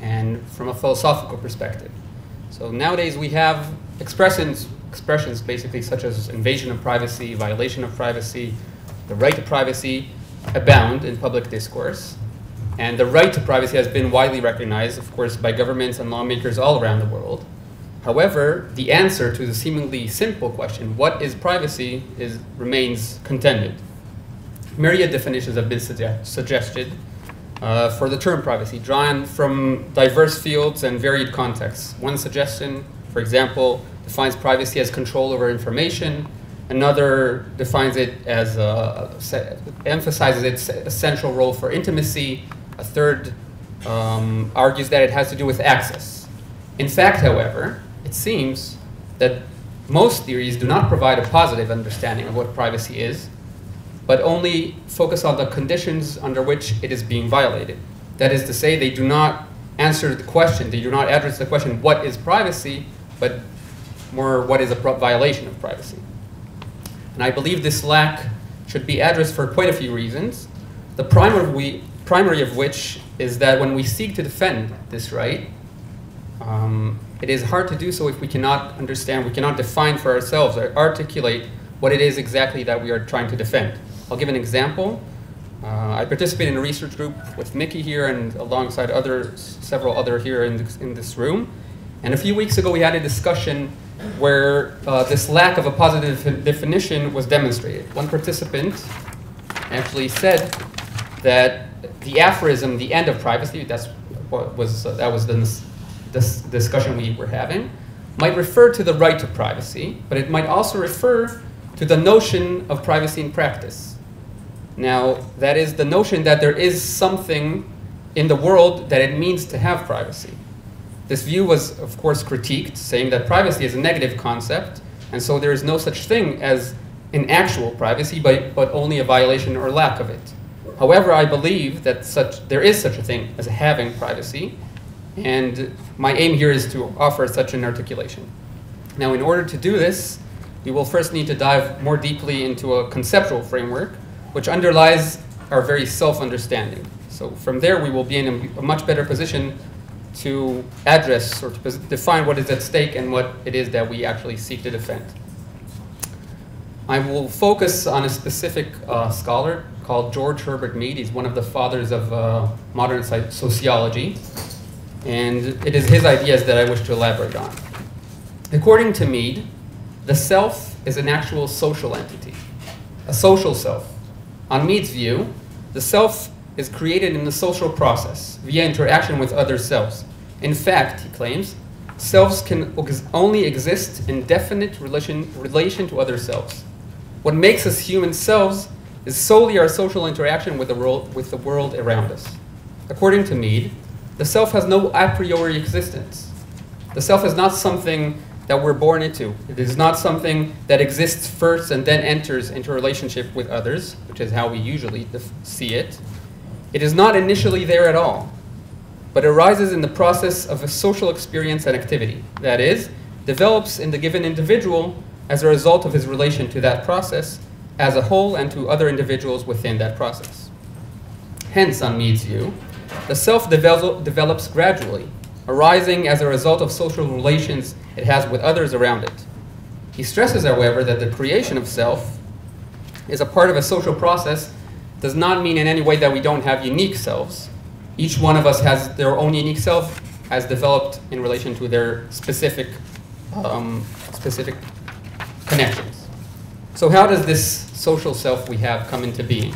and from a philosophical perspective. So nowadays we have expressions basically such as invasion of privacy, violation of privacy, the right to privacy abound in public discourse. And the right to privacy has been widely recognized, of course, by governments and lawmakers all around the world. However, the answer to the seemingly simple question, what is privacy, remains contended. Myriad definitions have been suggested for the term privacy, drawn from diverse fields and varied contexts. One suggestion, for example, defines privacy as control over information. Another defines it as, emphasizes its essential role for intimacy. A third argues that it has to do with access. In fact, however, it seems that most theories do not provide a positive understanding of what privacy is, but only focus on the conditions under which it is being violated. That is to say, they do not answer the question, they do not address the question, what is privacy, but more, what is a violation of privacy? And I believe this lack should be addressed for quite a few reasons. The primary of which is that when we seek to defend this right, it is hard to do so if we cannot understand, we cannot define for ourselves or articulate what it is exactly that we are trying to defend. I'll give an example. I participate in a research group with Mickey here and alongside several other here in this room. And a few weeks ago we had a discussion where this lack of a positive definition was demonstrated. One participant actually said that the aphorism, the end of privacy, that was this discussion we were having, might refer to the right to privacy, but it might also refer to the notion of privacy in practice. Now, that is the notion that there is something in the world that it means to have privacy. This view was, of course, critiqued, saying that privacy is a negative concept, and so there is no such thing as an actual privacy, but only a violation or lack of it. However, I believe that there is such a thing as having privacy, and my aim here is to offer such an articulation. Now, in order to do this, we will first need to dive more deeply into a conceptual framework, which underlies our very self-understanding. So from there, we will be in a much better position to address or to define what is at stake and what it is that we actually seek to defend. I will focus on a specific scholar called George Herbert Mead. He's one of the fathers of modern sociology. and it is his ideas that I wish to elaborate on. According to Mead, the self is an actual social entity, a social self. On Mead's view, the self is created in the social process via interaction with other selves. In fact, he claims, selves can only exist in definite relation to other selves. What makes us human selves is solely our social interaction with the world around us. According to Mead, the self has no a priori existence. The self is not something that we're born into. It is not something that exists first and then enters into a relationship with others, which is how we usually see it. It is not initially there at all, but arises in the process of a social experience and activity. That is, develops in the given individual as a result of his relation to that process as a whole and to other individuals within that process. Hence, on Mead's view, the self develops gradually, arising as a result of social relations it has with others around it. He stresses, however, that the creation of self is a part of a social process does not mean in any way that we don't have unique selves. Each one of us has their own unique self as developed in relation to their specific connections. So how does this social self we have come into being?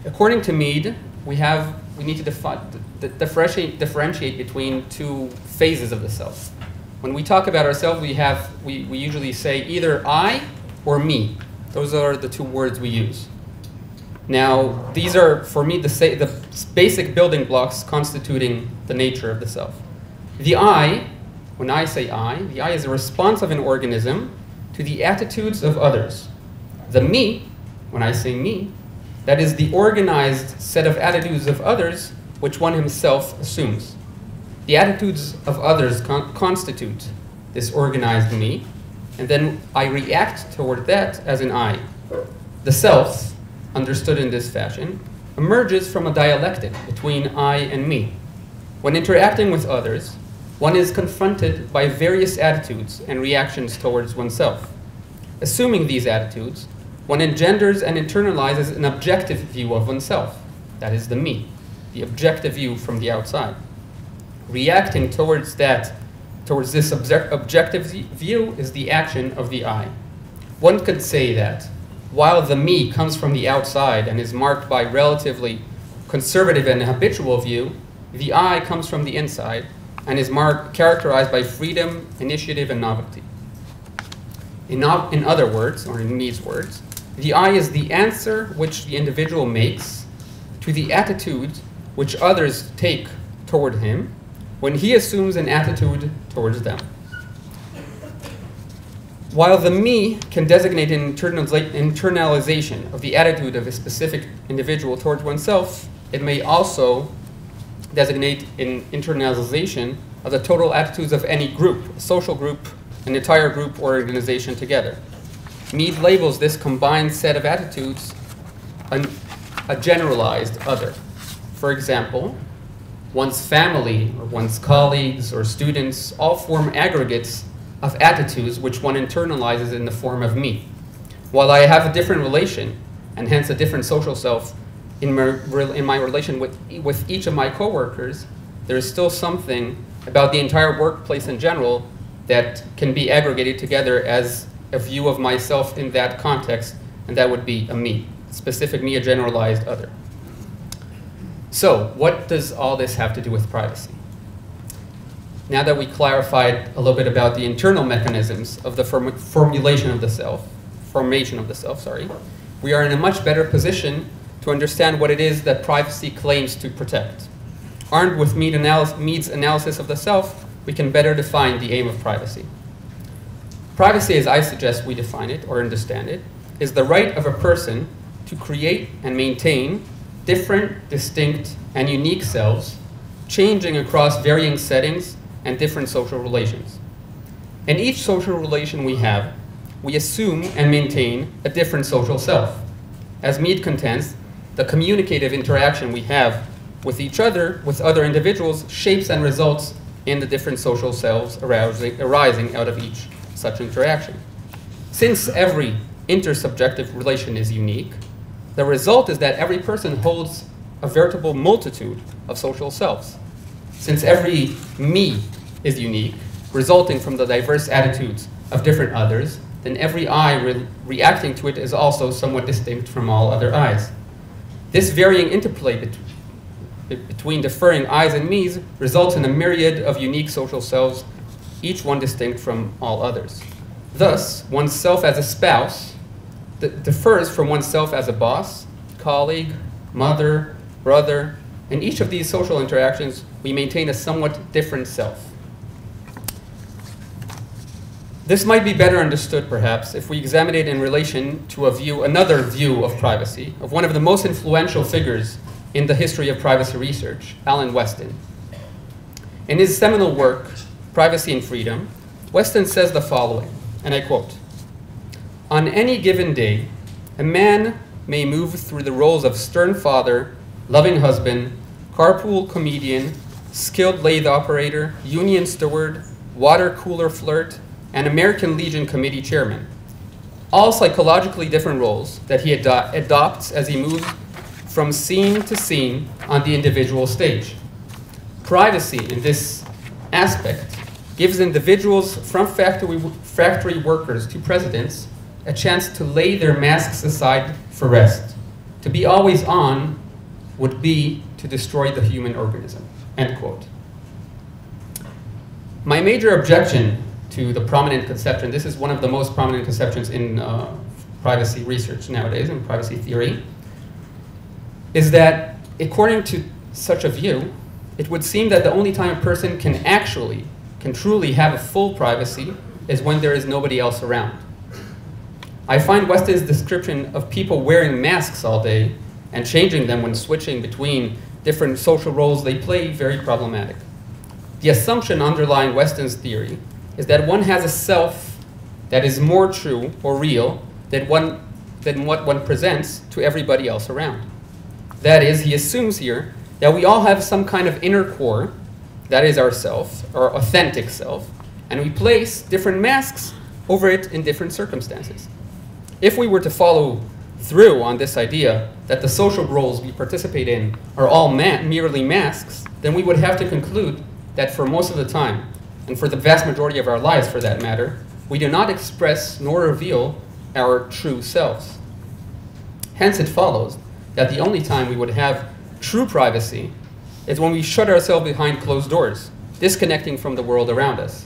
According to Mead, we need to differentiate between two phases of the self. When we talk about ourselves, we usually say either I or me. Those are the two words we use. Now, these are, for me, the basic building blocks constituting the nature of the self. The I, when I say I, the I is a response of an organism to the attitudes of others. The me, when I say me, that is the organized set of attitudes of others which one himself assumes. The attitudes of others constitute this organized me, and then I react toward that as an I. The self, understood in this fashion, emerges from a dialectic between I and me. When interacting with others, one is confronted by various attitudes and reactions towards oneself. Assuming these attitudes, one engenders and internalizes an objective view of oneself. That is the me, the objective view from the outside. Reacting towards this objective view is the action of the I. One could say that while the me comes from the outside and is marked by relatively conservative and habitual view, the I comes from the inside and is characterized by freedom, initiative, and novelty. In other words, or in Mead's words, the I is the answer which the individual makes to the attitude which others take toward him when he assumes an attitude towards them. While the me can designate an internalization of the attitude of a specific individual towards oneself, it may also designate an internalization of the total attitudes of any group, a social group, an entire group or organization together. Mead labels this combined set of attitudes a generalized other. For example, one's family or one's colleagues or students all form aggregates of attitudes which one internalizes in the form of me. While I have a different relation, and hence a different social self, in my relation with each of my coworkers, there is still something about the entire workplace in general that can be aggregated together as a view of myself in that context, and that would be a me, specific me, a generalized other. So, what does all this have to do with privacy? Now that we clarified a little bit about the internal mechanisms of the formation of the self, we are in a much better position to understand what it is that privacy claims to protect. Armed with Mead's analysis of the self, we can better define the aim of privacy. Privacy, as I suggest we define it or understand it, is the right of a person to create and maintain different, distinct, and unique selves, changing across varying settings and different social relations. In each social relation we have, we assume and maintain a different social self. As Mead contends, the communicative interaction we have with each other, with other individuals, shapes and results in the different social selves arising out of each such interaction. Since every intersubjective relation is unique, the result is that every person holds a veritable multitude of social selves. since every me is unique, resulting from the diverse attitudes of different others, then every I reacting to it is also somewhat distinct from all other I's. This varying interplay between differing I's and me's results in a myriad of unique social selves, each one distinct from all others. Thus, oneself as a spouse differs from oneself as a boss, colleague, mother, brother. In each of these social interactions, we maintain a somewhat different self. This might be better understood, perhaps, if we examine it in relation to another view of privacy, of one of the most influential figures in the history of privacy research, Alan Weston. In his seminal work, Privacy and Freedom, Weston says the following, and I quote, "On any given day, a man may move through the roles of stern father, loving husband, carpool comedian, skilled lathe operator, union steward, water cooler flirt, and American Legion Committee chairman, all psychologically different roles that he adopts as he moves from scene to scene on the individual stage. Privacy in this aspect gives individuals from factory workers to presidents a chance to lay their masks aside for rest. To be always on would be to destroy the human organism," end quote. My major objection to the prominent conception, this is one of the most prominent conceptions in privacy research nowadays, in privacy theory, is that according to such a view, it would seem that the only time a person can truly have a full privacy is when there is nobody else around. I find Weston's description of people wearing masks all day and changing them when switching between different social roles they play very problematic. The assumption underlying Weston's theory is that one has a self that is more true or real than what one presents to everybody else around. That is, he assumes here that we all have some kind of inner core, that is our self, our authentic self, and we place different masks over it in different circumstances. If we were to follow through on this idea that the social roles we participate in are all merely masks, then we would have to conclude that for most of the time, and for the vast majority of our lives for that matter, we do not express nor reveal our true selves. Hence it follows that the only time we would have true privacy is when we shut ourselves behind closed doors, disconnecting from the world around us.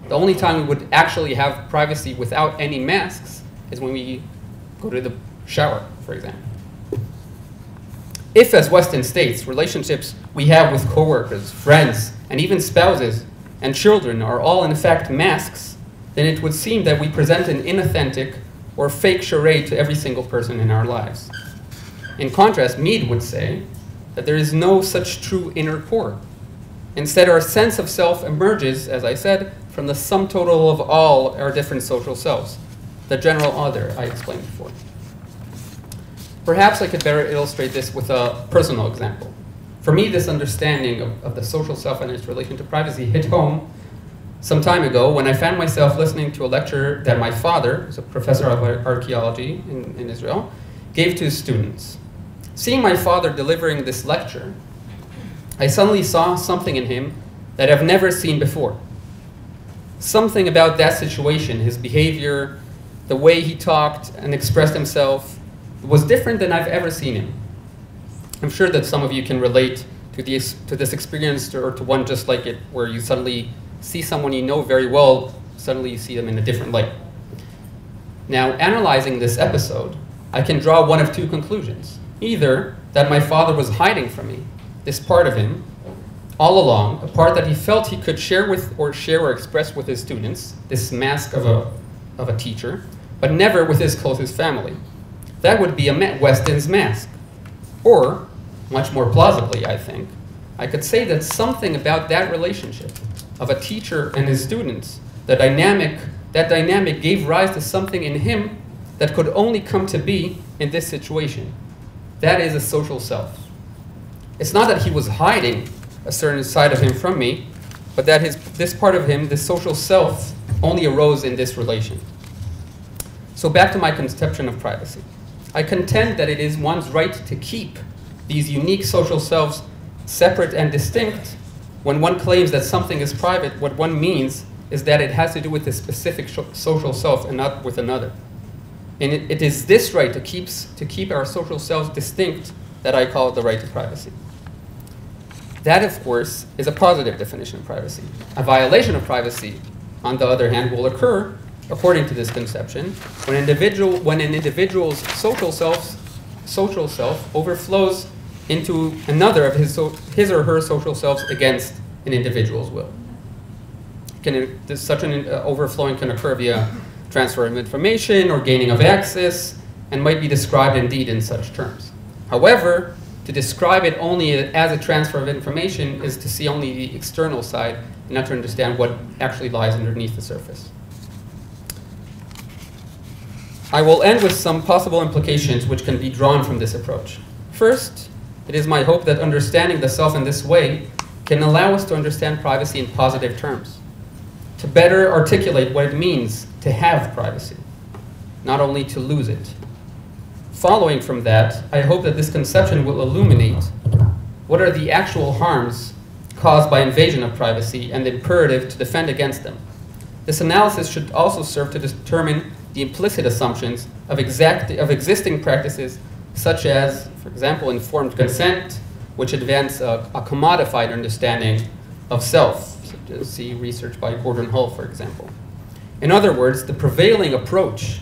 The only time we would actually have privacy without any masks is when we go to the shower, for example. If, as Weston states, relationships we have with coworkers, friends, and even spouses and children are all in fact masks, then it would seem that we present an inauthentic or fake charade to every single person in our lives. In contrast, Mead would say that there is no such true inner core. Instead, our sense of self emerges, as I said, from the sum total of all our different social selves, the general other I explained before. Perhaps I could better illustrate this with a personal example. For me, this understanding of the social self and its relation to privacy hit home some time ago when I found myself listening to a lecture that my father, who's a professor of archaeology in Israel, gave to his students. Seeing my father delivering this lecture, I suddenly saw something in him that I've never seen before. Something about that situation, his behavior, the way he talked and expressed himself, was different than I've ever seen him. I'm sure that some of you can relate to this experience or to one just like it, where you suddenly see someone you know very well, suddenly you see them in a different light. Now, analyzing this episode, I can draw one of two conclusions. Either that my father was hiding from me this part of him all along, a part that he felt he could share or express with his students, this mask of a teacher, but never with his closest family. That would be Weston's mask. Or, much more plausibly, I think, I could say that something about that relationship of a teacher and his students, that dynamic gave rise to something in him that could only come to be in this situation. That is a social self. It's not that he was hiding a certain side of him from me, but that this part of him, this social self, only arose in this relation. So back to my conception of privacy. I contend that it is one's right to keep these unique social selves separate and distinct When one claims that something is private, what one means is that it has to do with a specific social self and not with another. And it is this right to keep our social selves distinct that I call the right to privacy. That, of course, is a positive definition of privacy. A violation of privacy, on the other hand, will occur, according to this conception, when an individual's social self overflows into another of his or her social selves against an individual's will. Such an overflowing can occur via transfer of information or gaining of access, and might be described indeed in such terms. However, to describe it only as a transfer of information is to see only the external side and not to understand what actually lies underneath the surface. I will end with some possible implications which can be drawn from this approach. First, it is my hope that understanding the self in this way can allow us to understand privacy in positive terms, to better articulate what it means to have privacy, not only to lose it. Following from that, I hope that this conception will illuminate what are the actual harms caused by invasion of privacy and the imperative to defend against them. This analysis should also serve to determine the implicit assumptions of existing practices, such as, for example, informed consent, which advance a commodified understanding of self, such as see research by Gordon Hull, for example. In other words, the prevailing approach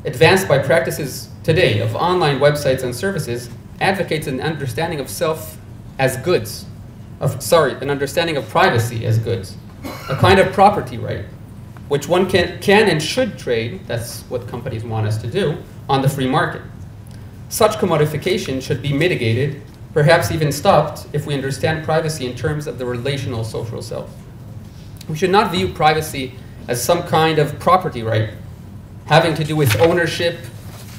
advanced by practices today of online websites and services advocates an understanding of self as goods, an understanding of privacy as goods, a kind of property right, which one can and should trade, that's what companies want us to do, on the free market. Such commodification should be mitigated, perhaps even stopped, if we understand privacy in terms of the relational social self. We should not view privacy as some kind of property right, having to do with ownership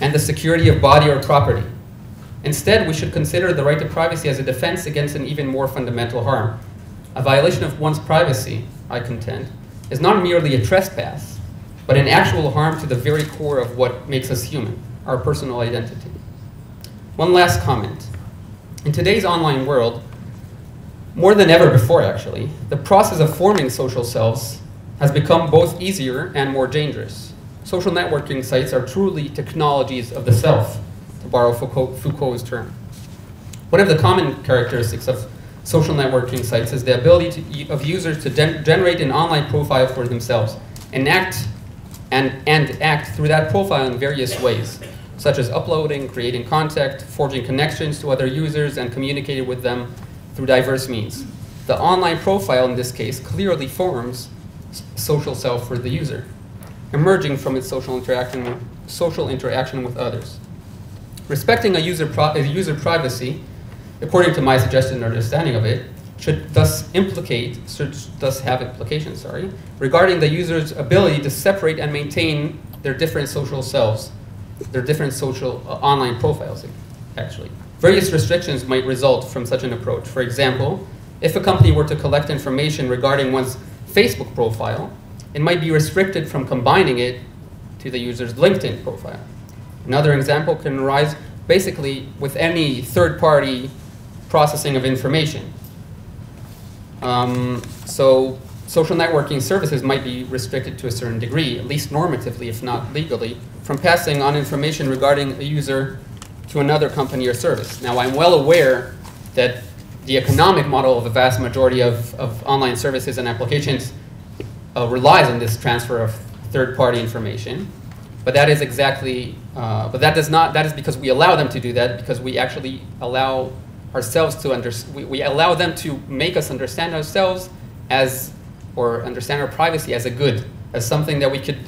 and the security of body or property. Instead, we should consider the right to privacy as a defense against an even more fundamental harm. A violation of one's privacy, I contend, is not merely a trespass, but an actual harm to the very core of what makes us human, our personal identity. One last comment. In today's online world, more than ever before actually, the process of forming social selves has become both easier and more dangerous. Social networking sites are truly technologies of the self, to borrow Foucault's term. One of the common characteristics of social networking sites is the ability of users to generate an online profile for themselves and act through that profile in various ways, such as uploading, creating contact, forging connections to other users, and communicating with them through diverse means. The online profile, in this case, clearly forms social self for the user, emerging from its social interaction with others. Respecting a user privacy, according to my suggested understanding of it, should thus have implications, regarding the user's ability to separate and maintain their different social selves, their different social online profiles, actually. Various restrictions might result from such an approach. For example, if a company were to collect information regarding one's Facebook profile, it might be restricted from combining it to the user's LinkedIn profile. Another example can arise basically with any third-party processing of information. So social networking services might be restricted to a certain degree, at least normatively, if not legally, from passing on information regarding a user to another company or service. Now, I'm well aware that the economic model of the vast majority of online services and applications relies on this transfer of third-party information, but that is exactly, that is because we allow them to do that, because we actually allow ourselves to we allow them to make us understand ourselves as, or understand our privacy as a good, as something that we could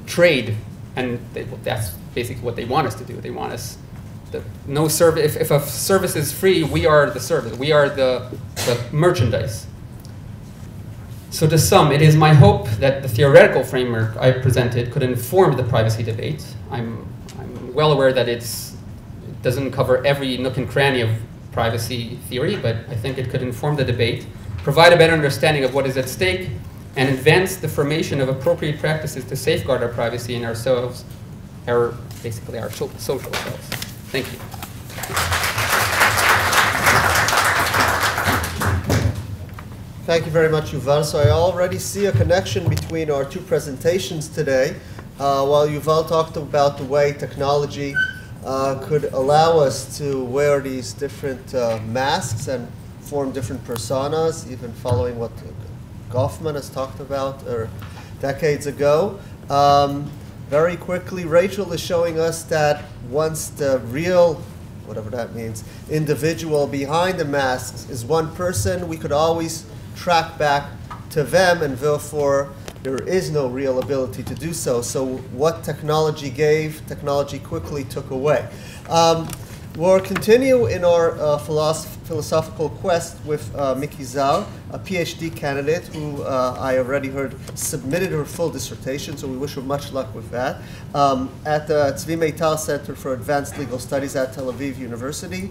trade, and that's basically what they want us to do. They want us, no service, if a service is free, we are the service, we are the merchandise. So to sum, it is my hope that the theoretical framework I presented could inform the privacy debate. I'm well aware that it doesn't cover every nook and cranny of privacy theory, but I think it could inform the debate, provide a better understanding of what is at stake, and advance the formation of appropriate practices to safeguard our privacy and ourselves, basically our social selves. Thank you. Thank you very much, Yuval. So I already see a connection between our two presentations today. While Yuval talked about the way technology could allow us to wear these different masks and form different personas, even following what Goffman has talked about decades ago. Very quickly, Rachel is showing us that once the real, whatever that means, individual behind the masks is one person, we could always track back to them, and therefore there is no real ability to do so. So what technology gave, technology quickly took away. We'll continue in our philosophical quest with Miki Zal, a PhD candidate who I already heard submitted her full dissertation, so we wish her much luck with that, at the Tzvi Meital Center for Advanced Legal Studies at Tel Aviv University.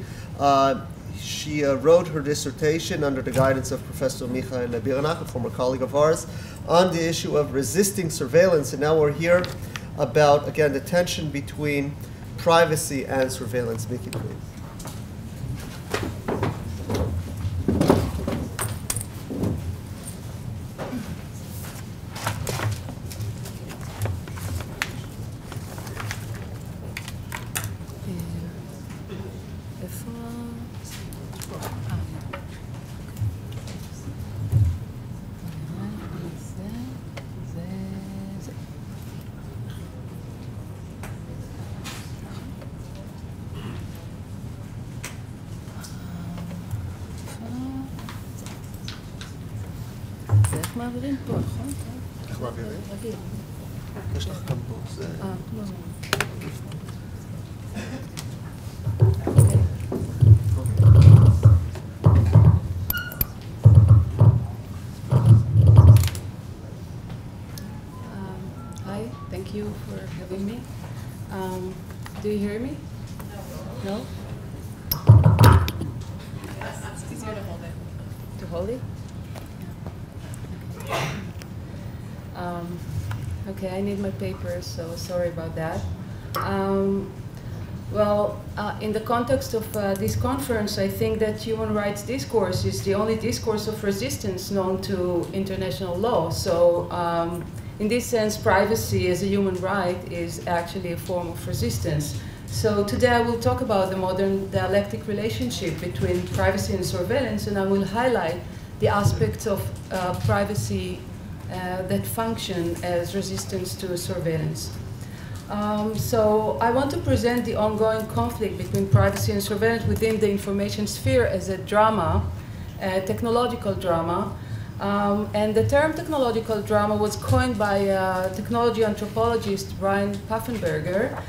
She wrote her dissertation under the guidance of Professor Michael Birnach, a former colleague of ours, on the issue of resisting surveillance. And now we're here about, again, the tension between privacy and surveillance. Miki, please. מעבירים פה, נכון? איך מעבירים? רגיל. יש לך גם פה, זה... לא. Hi, thank you for having me. Do you hear me? No? It's easier to hold it. To hold it? Okay, I need my papers, so sorry about that. In the context of this conference, I think that human rights discourse is the only discourse of resistance known to international law. So, in this sense, privacy as a human right is actually a form of resistance. So today I will talk about the modern dialectic relationship between privacy and surveillance, and I will highlight the aspects of privacy that function as resistance to surveillance. So I want to present the ongoing conflict between privacy and surveillance within the information sphere as a drama, a technological drama. And the term technological drama was coined by technology anthropologist Brian Paffenberger,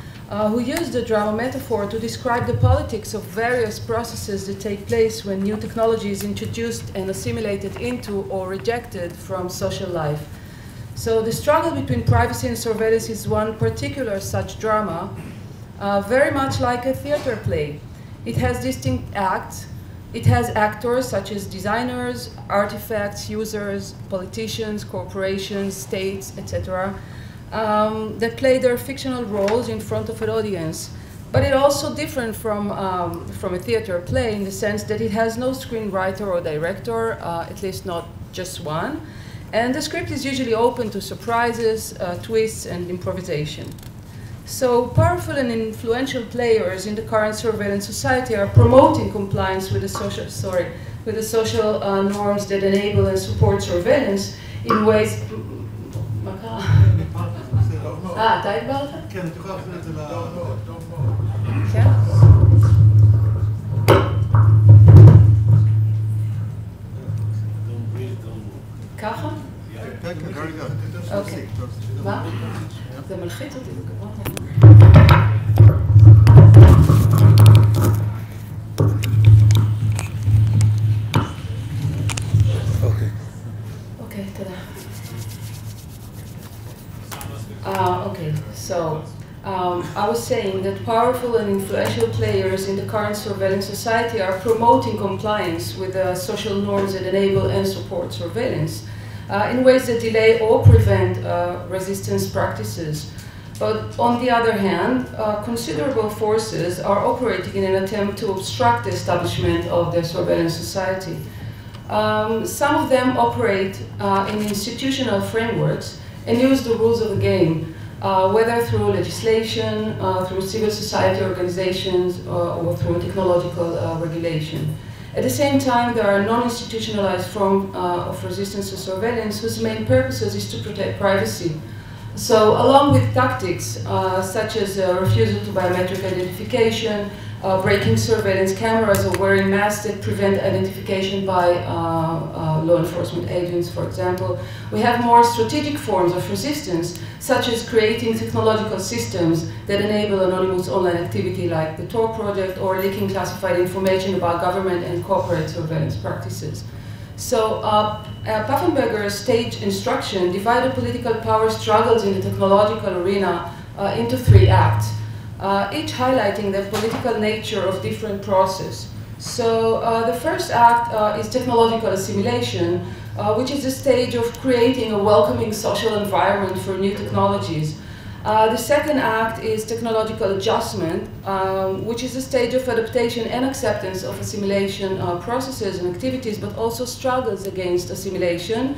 who used the drama metaphor to describe the politics of various processes that take place when new technology is introduced and assimilated into or rejected from social life. So the struggle between privacy and surveillance is one particular such drama, very much like a theater play. It has distinct acts. It has actors such as designers, artifacts, users, politicians, corporations, states, etc., that play their fictional roles in front of an audience. But it's also different from a theater play in the sense that it has no screenwriter or director, at least not just one. And the script is usually open to surprises, twists, and improvisation. So powerful and influential players in the current surveillance society are promoting compliance with the social norms that enable and support surveillance in ways... אתה הגברת? כן, את יכולה להחזיר את זה כן? ככה? כן, כן, very good. אוקיי. מה? זה מלחיץ אותי, זה גבוה. אוקיי, תודה. Okay, so I was saying that powerful and influential players in the current surveillance society are promoting compliance with the social norms that enable and support surveillance in ways that delay or prevent resistance practices. But on the other hand, considerable forces are operating in an attempt to obstruct the establishment of the surveillance society. Some of them operate in institutional frameworks and use the rules of the game, whether through legislation, through civil society organizations, or through technological regulation. At the same time, there are non-institutionalized forms of resistance to surveillance whose main purpose is to protect privacy. So, along with tactics such as refusal to biometric identification, breaking surveillance cameras, or wearing masks that prevent identification by law enforcement agents, for example, we have more strategic forms of resistance, such as creating technological systems that enable anonymous online activity like the Tor project, or leaking classified information about government and corporate surveillance practices. So, Pfaffenberger's stage instruction divided political power struggles in the technological arena into 3 acts, each highlighting the political nature of different processes. So, the first act is technological assimilation, which is the stage of creating a welcoming social environment for new technologies. The second act is technological adjustment, which is a stage of adaptation and acceptance of assimilation processes and activities, but also struggles against assimilation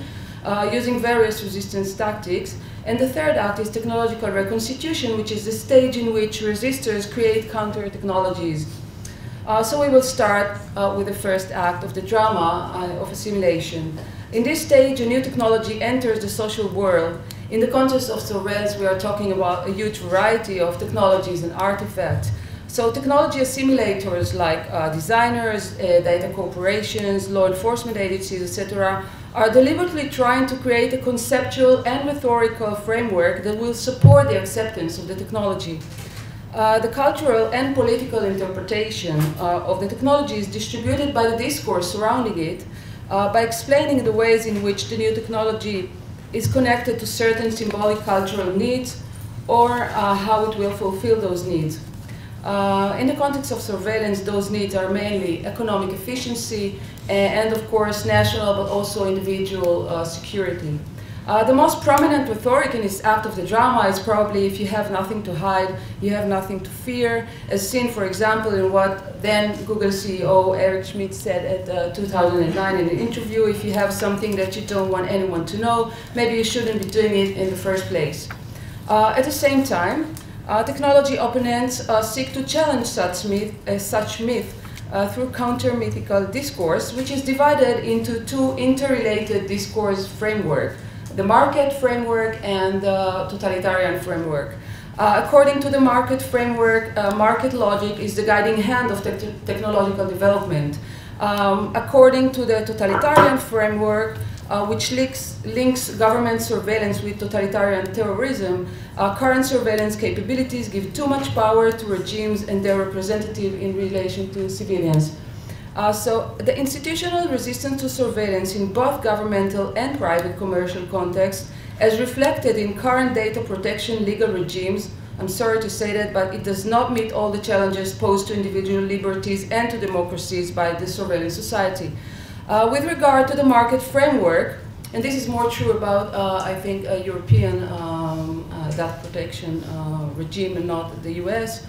using various resistance tactics. And the third act is technological reconstitution, which is the stage in which resistors create counter-technologies. So we will start with the first act of the drama of assimilation. In this stage, a new technology enters the social world. In the context of surveillance, we are talking about a huge variety of technologies and artifacts. So technology assimilators like designers, data corporations, law enforcement agencies, etc., are deliberately trying to create a conceptual and rhetorical framework that will support the acceptance of the technology. The cultural and political interpretation of the technology is distributed by the discourse surrounding it, by explaining the ways in which the new technology is connected to certain symbolic cultural needs, or how it will fulfill those needs. In the context of surveillance, those needs are mainly economic efficiency and, of course, national but also individual security. The most prominent rhetoric in this act of the drama is probably if you have nothing to hide, you have nothing to fear, as seen, for example, in what then Google CEO Eric Schmidt said at 2009 in an interview: if you have something that you don't want anyone to know, maybe you shouldn't be doing it in the first place. At the same time, technology opponents seek to challenge such myth through counter-mythical discourse, which is divided into 2 interrelated discourse frameworks: the market framework and the totalitarian framework. According to the market framework, market logic is the guiding hand of technological development. According to the totalitarian framework, which links government surveillance with totalitarian terrorism, current surveillance capabilities give too much power to regimes and their representatives in relation to civilians. So the institutional resistance to surveillance in both governmental and private commercial contexts, as reflected in current data protection legal regimes, I'm sorry to say that, but it does not meet all the challenges posed to individual liberties and to democracies by the surveillance society. With regard to the market framework, and this is more true about, I think, a European data protection regime and not the US,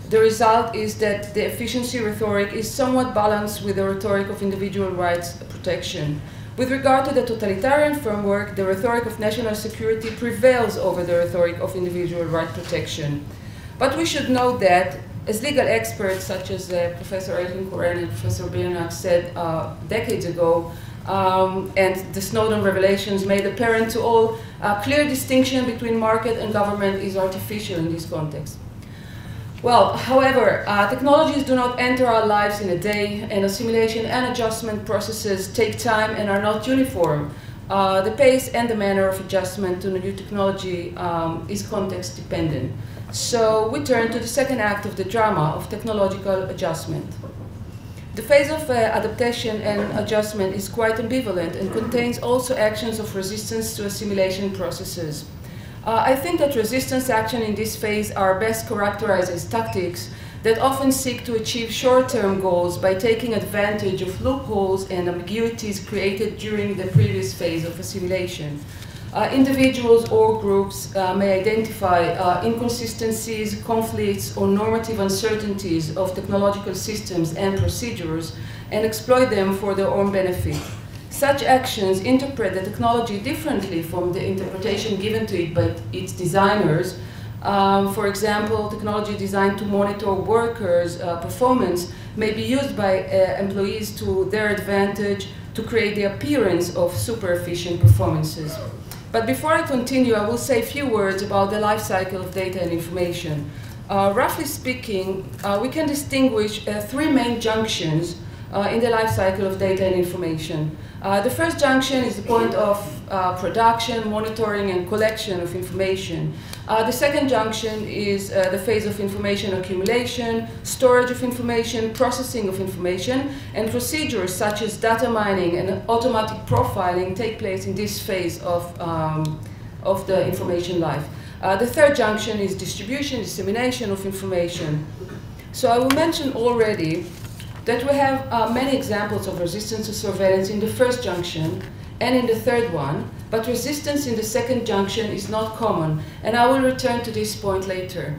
the result is that the efficiency rhetoric is somewhat balanced with the rhetoric of individual rights protection. With regard to the totalitarian framework, the rhetoric of national security prevails over the rhetoric of individual right protection. But we should note that, as legal experts such as Professor Elkin Koren and Professor Birnak said decades ago, and the Snowden revelations made apparent to all, a clear distinction between market and government is artificial in this context. Well, however, technologies do not enter our lives in a day, and assimilation and adjustment processes take time and are not uniform. The pace and the manner of adjustment to the new technology is context dependent. So we turn to the second act of the drama of technological adjustment. The phase of adaptation and adjustment is quite ambivalent and contains also actions of resistance to assimilation processes. I think that resistance action in this phase are best characterized as tactics that often seek to achieve short-term goals by taking advantage of loopholes and ambiguities created during the previous phase of assimilation. Individuals or groups may identify inconsistencies, conflicts, or normative uncertainties of technological systems and procedures and exploit them for their own benefit. Such actions interpret the technology differently from the interpretation given to it by its designers. For example, technology designed to monitor workers' performance may be used by employees to their advantage to create the appearance of super efficient performances. But before I continue, I will say a few words about the life cycle of data and information. Roughly speaking, we can distinguish three main junctions in the life cycle of data and information. The first junction is the point of production, monitoring, and collection of information. The second junction is the phase of information accumulation, storage of information, processing of information, and procedures such as data mining and automatic profiling take place in this phase of the information life. The third junction is distribution, dissemination of information. So I will mention already that we have many examples of resistance to surveillance in the first junction and in the third one, but resistance in the second junction is not common, and I will return to this point later.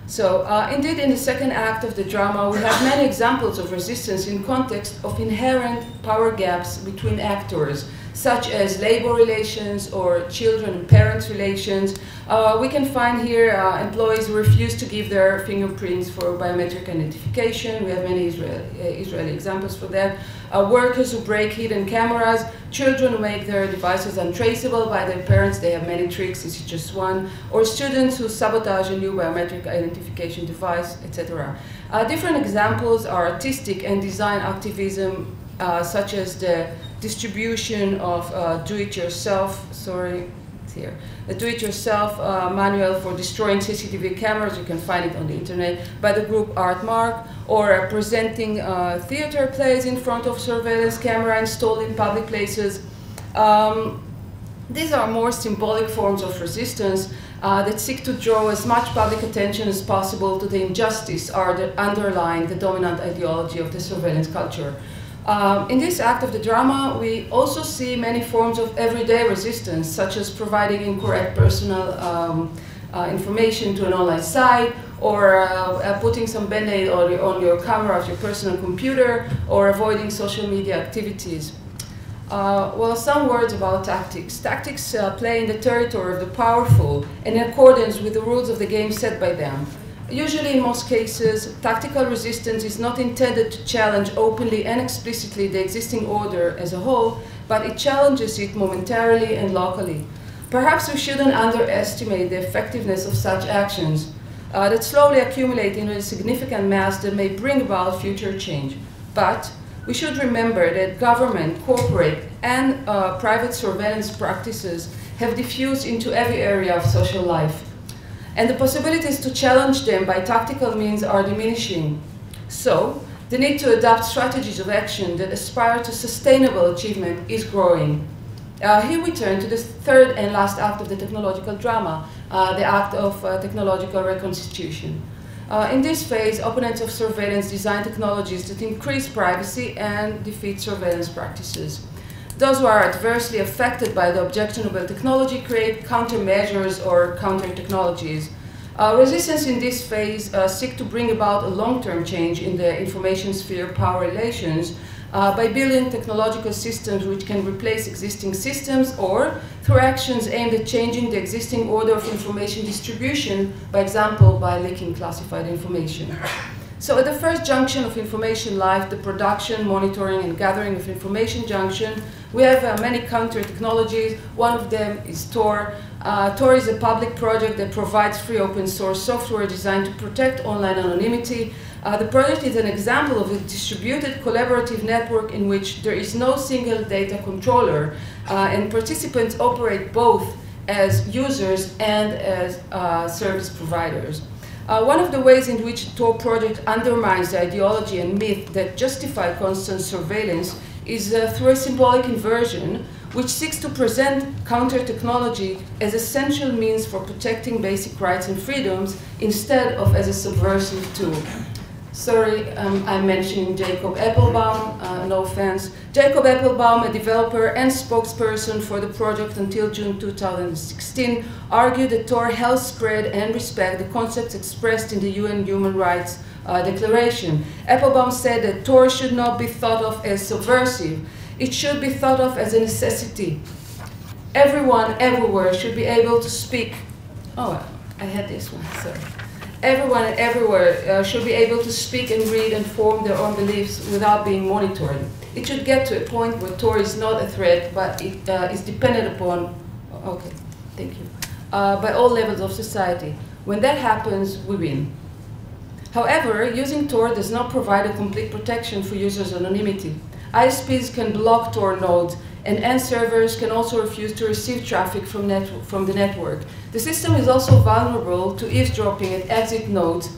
So indeed, in the second act of the drama, we have many examples of resistance in context of inherent power gaps between actors, such as labor relations or children and parents relations. We can find here employees who refuse to give their fingerprints for biometric identification. We have many Israeli examples for that. Workers who break hidden cameras, children who make their devices untraceable by their parents. They have many tricks, this is just one. Or students who sabotage a new biometric identification device, etc. Different examples are artistic and design activism, such as the distribution of do-it-yourself, the do-it-yourself manual for destroying CCTV cameras. You can find it on the internet by the group Artmark, or presenting theater plays in front of surveillance camera installed in public places. These are more symbolic forms of resistance that seek to draw as much public attention as possible to the injustice underlying the dominant ideology of the surveillance culture. In this act of the drama, we also see many forms of everyday resistance, such as providing incorrect personal information to an online site, or putting some band-aid on your camera of your personal computer, or avoiding social media activities. Well, some words about tactics. Tactics play in the territory of the powerful and in accordance with the rules of the game set by them. Usually, in most cases, tactical resistance is not intended to challenge openly and explicitly the existing order as a whole, but it challenges it momentarily and locally. Perhaps we shouldn't underestimate the effectiveness of such actions that slowly accumulate into a significant mass that may bring about future change. But we should remember that government, corporate, and private surveillance practices have diffused into every area of social life, and the possibilities to challenge them by tactical means are diminishing. So, the need to adopt strategies of action that aspire to sustainable achievement is growing. Here we turn to the third and last act of the technological drama, the act of technological reconstitution. In this phase, opponents of surveillance design technologies that increase privacy and defeat surveillance practices. Those who are adversely affected by the objectionable technology create countermeasures or counter-technologies. Resistance in this phase seek to bring about a long-term change in the information sphere power relations by building technological systems which can replace existing systems, or through actions aimed at changing the existing order of information distribution, by example, by leaking classified information. So at the first junction of information life, the production, monitoring, and gathering of information junction, we have many counter-technologies. One of them is Tor. Tor is a public project that provides free open source software designed to protect online anonymity. The project is an example of a distributed collaborative network in which there is no single data controller, and participants operate both as users and as service providers. One of the ways in which the Tor project undermines the ideology and myth that justify constant surveillance is through a symbolic inversion, which seeks to present counter-technology as essential means for protecting basic rights and freedoms instead of as a subversive tool. Sorry, I'm mentioning Jacob Applebaum, no offense. Jacob Applebaum, a developer and spokesperson for the project until June 2016, argued that Tor helps spread and respect the concepts expressed in the UN Human Rights Declaration. Applebaum said that Tor should not be thought of as subversive. It should be thought of as a necessity. Everyone, everywhere, should be able to speak. Oh, I had this one, sorry. Everyone and everywhere should be able to speak and read and form their own beliefs without being monitored. It should get to a point where Tor is not a threat, but it is dependent upon, okay, thank you, by all levels of society. When that happens, we win. However, using Tor does not provide a complete protection for users' anonymity. ISPs can block Tor nodes, and end servers can also refuse to receive traffic from the network. The system is also vulnerable to eavesdropping at exit nodes,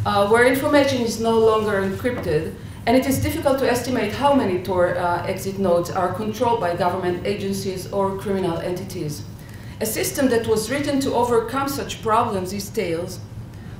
where information is no longer encrypted, and it is difficult to estimate how many Tor exit nodes are controlled by government agencies or criminal entities. A system that was written to overcome such problems is Tails,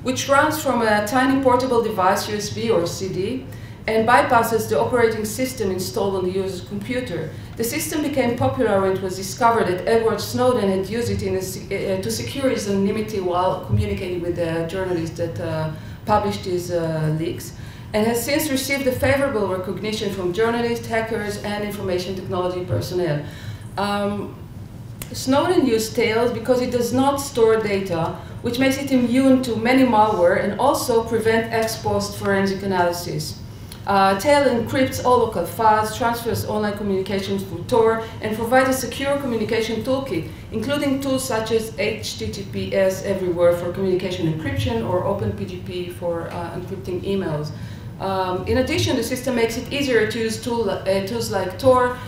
which runs from a tiny portable device, USB or CD, and bypasses the operating system installed on the user's computer. The system became popular when it was discovered that Edward Snowden had used it to secure his anonymity while communicating with the journalist that published his leaks, and has since received a favorable recognition from journalists, hackers, and information technology personnel. Snowden used Tails because it does not store data, which makes it immune to many malware and also prevent ex-post forensic analysis. Tail encrypts all local files, transfers online communications through Tor, and provides a secure communication toolkit, including tools such as HTTPS everywhere for communication encryption or OpenPGP for encrypting emails. In addition, the system makes it easier to use tools like Tor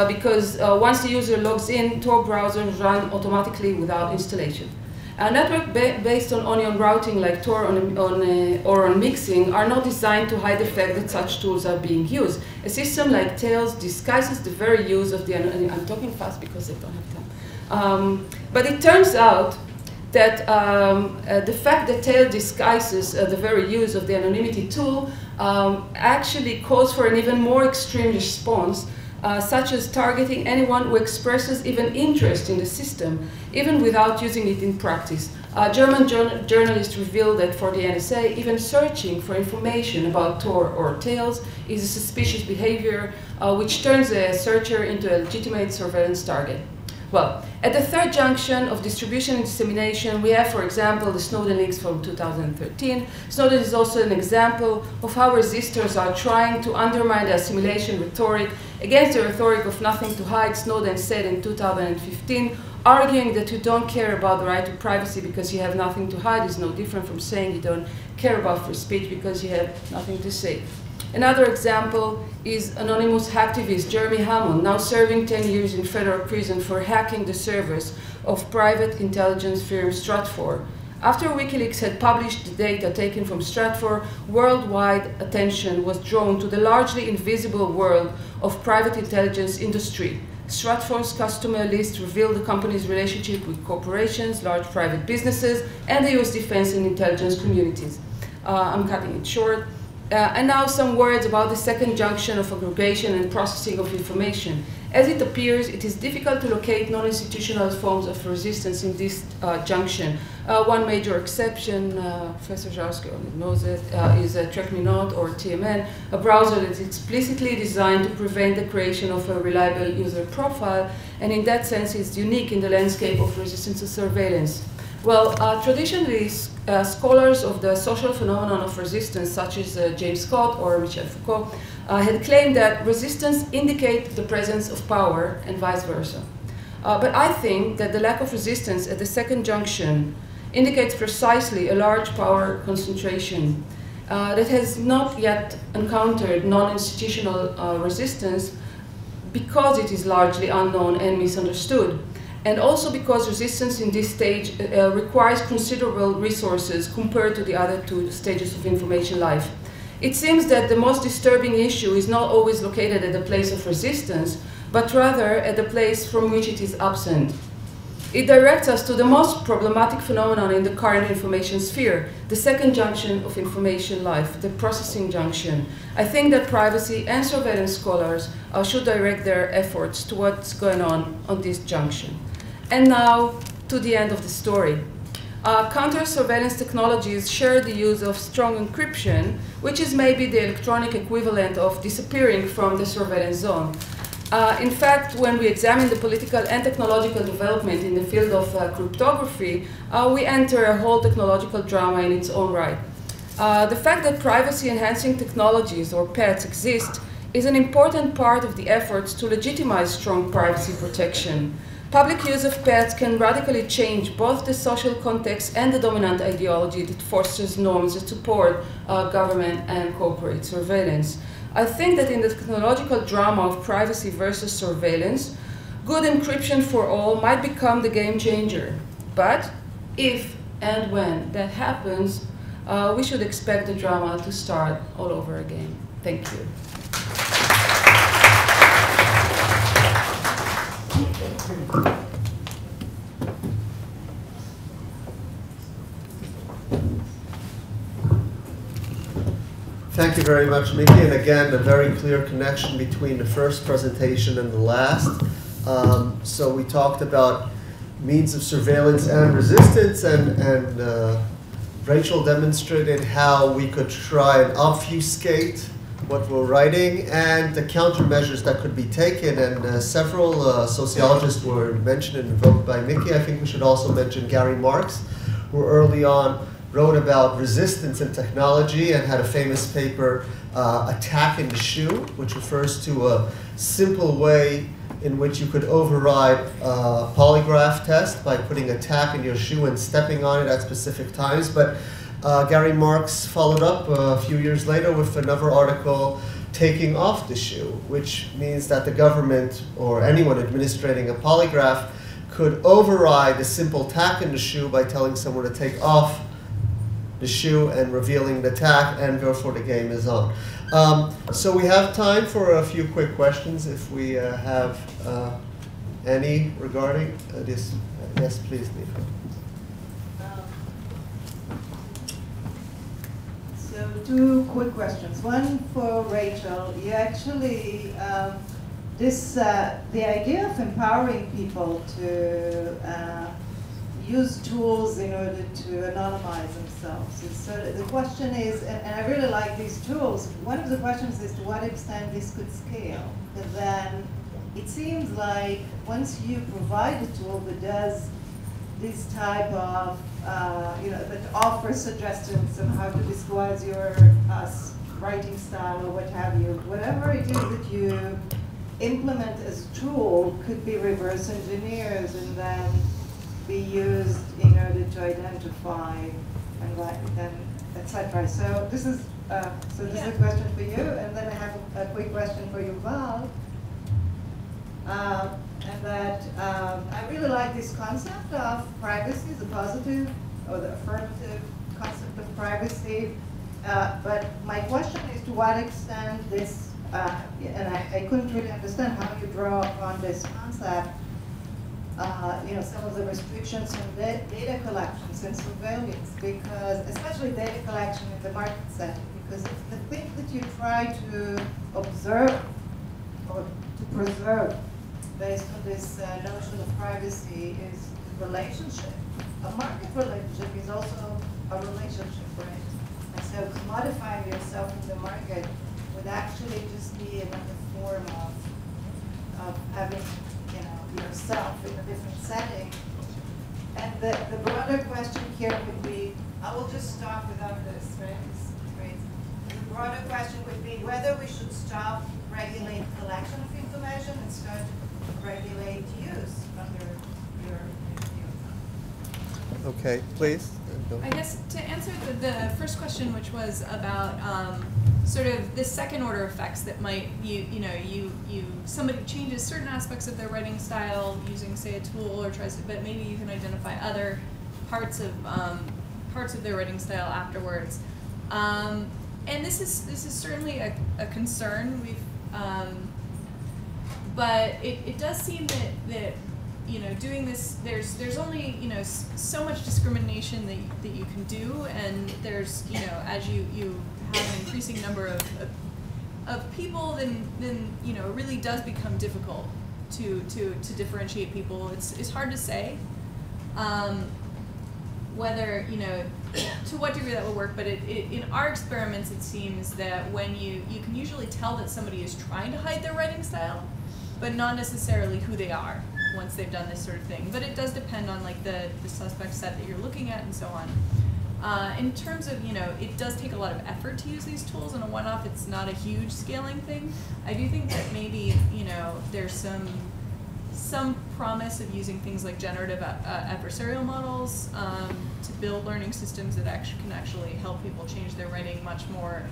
because once the user logs in, Tor browsers run automatically without installation. A network based on onion routing like Tor or on mixing are not designed to hide the fact that such tools are being used. A system like Tails disguises the very use of the anonymity. I'm talking fast because I don't have time. But it turns out that the fact that Tails disguises the very use of the anonymity tool actually calls for an even more extreme response, such as targeting anyone who expresses even interest in the system, even without using it in practice. German journalists revealed that for the NSA, even searching for information about Tor or Tails is a suspicious behavior, which turns a searcher into a legitimate surveillance target. Well, at the third junction of distribution and dissemination, we have, for example, the Snowden leaks from 2013. Snowden is also an example of how resistors are trying to undermine the assimilation rhetoric. Against the rhetoric of nothing to hide, Snowden said in 2015, arguing that you don't care about the right to privacy because you have nothing to hide is no different from saying you don't care about free speech because you have nothing to say. Another example is anonymous hacktivist Jeremy Hammond, now serving 10 years in federal prison for hacking the servers of private intelligence firm Stratfor. After WikiLeaks had published the data taken from Stratfor, worldwide attention was drawn to the largely invisible world of private intelligence industry. Stratfor's customer list revealed the company's relationship with corporations, large private businesses, and the US defense and intelligence communities. I'm cutting it short. And now some words about the second junction of aggregation and processing of information. As it appears, it is difficult to locate non-institutional forms of resistance in this junction. One major exception, Professor Zarsky knows it, is TrackMeNot or TMN, a browser that is explicitly designed to prevent the creation of a reliable user profile, and in that sense is unique in the landscape of resistance to surveillance. Well, traditionally, scholars of the social phenomenon of resistance, such as James Scott or Michel Foucault, had claimed that resistance indicates the presence of power and vice versa. But I think that the lack of resistance at the second junction indicates precisely a large power concentration that has not yet encountered non-institutional resistance because it is largely unknown and misunderstood. And also because resistance in this stage requires considerable resources compared to the other two stages of information life. It seems that the most disturbing issue is not always located at the place of resistance, but rather at the place from which it is absent. It directs us to the most problematic phenomenon in the current information sphere, the second junction of information life, the processing junction. I think that privacy and surveillance scholars should direct their efforts to what's going on this junction. And now to the end of the story. Counter-surveillance technologies share the use of strong encryption, which is maybe the electronic equivalent of disappearing from the surveillance zone. In fact, when we examine the political and technological development in the field of cryptography, we enter a whole technological drama in its own right. The fact that privacy-enhancing technologies, or PETs, exist is an important part of the efforts to legitimize strong privacy protection. Public use of PETs can radically change both the social context and the dominant ideology that fosters norms that support government and corporate surveillance. I think that in the technological drama of privacy versus surveillance, good encryption for all might become the game changer. But if and when that happens, we should expect the drama to start all over again. Thank you. Thank you very much, Mickey. And again, a very clear connection between the first presentation and the last. So we talked about means of surveillance and resistance, and Rachel demonstrated how we could try and obfuscate what we're writing and the countermeasures that could be taken. And several sociologists were mentioned and invoked by Mickey. I think we should also mention Gary Marx, who early on wrote about resistance in technology and had a famous paper, Attack in the Shoe, which refers to a simple way in which you could override a polygraph test by putting a tack in your shoe and stepping on it at specific times. But Gary Marx followed up a few years later with another article, Taking Off the Shoe, which means that the government or anyone administrating a polygraph could override a simple tack in the shoe by telling someone to take off the shoe and revealing the tack, and therefore the game is on. So we have time for a few quick questions if we have any regarding this. Yes, please, Nico. So two quick questions. One for Rachel. You actually, the idea of empowering people to use tools in order to anonymize themselves. So the question is, and I really like these tools, one of the questions is to what extent this could scale. And then it seems like once you provide a tool that does this type of, that offers suggestions on how to disguise your writing style or what have you, whatever it is that you implement as a tool could be reverse engineered and then be used in order to identify and etc. So this is a question for you, and then I have a quick question for Yuval. And that I really like this concept of privacy, the positive or the affirmative concept of privacy. But my question is to what extent this, and I couldn't really understand how you draw upon this concept. Some of the restrictions on data collections and surveillance, because especially data collection in the market setting, because the thing that you try to observe or to preserve based on this notion of privacy is the relationship. A market relationship is also a relationship, right? And so commodifying yourself in the market would actually just be another form of having yourself in a different setting. And the broader question here would be, I will just stop without this, right? The broader question would be whether we should stop regulate collection of information and start to regulate use under your view. Okay, please. I guess to answer the first question, which was about sort of the second order effects that might somebody changes certain aspects of their writing style using, say, a tool, or tries to, but maybe you can identify other parts of their writing style afterwards. And this is certainly a concern. But it does seem that doing this, there's only so much discrimination that you can do, and there's as you have an increasing number of people, then it really does become difficult to differentiate people. It's hard to say whether to what degree that will work, but in our experiments it seems that when you can usually tell that somebody is trying to hide their writing style, but not necessarily who they are once they've done this sort of thing. But it does depend on like the suspect set that you're looking at and so on. In terms of, it does take a lot of effort to use these tools. On a one-off, it's not a huge scaling thing. I do think that maybe, there's some promise of using things like generative adversarial models to build learning systems that can actually help people change their writing much more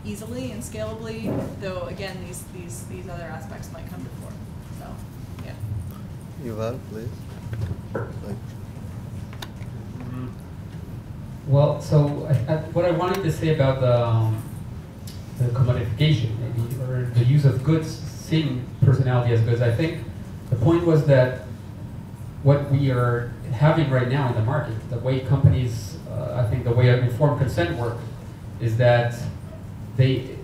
easily and scalably. Though again, these other aspects might come before. So, yeah. Yuval, please. Well, so what I wanted to say about the commodification, maybe, or the use of goods, seeing personality as goods, I think the point was that what we are having right now in the market, the way companies, I think the way informed consent work, is that it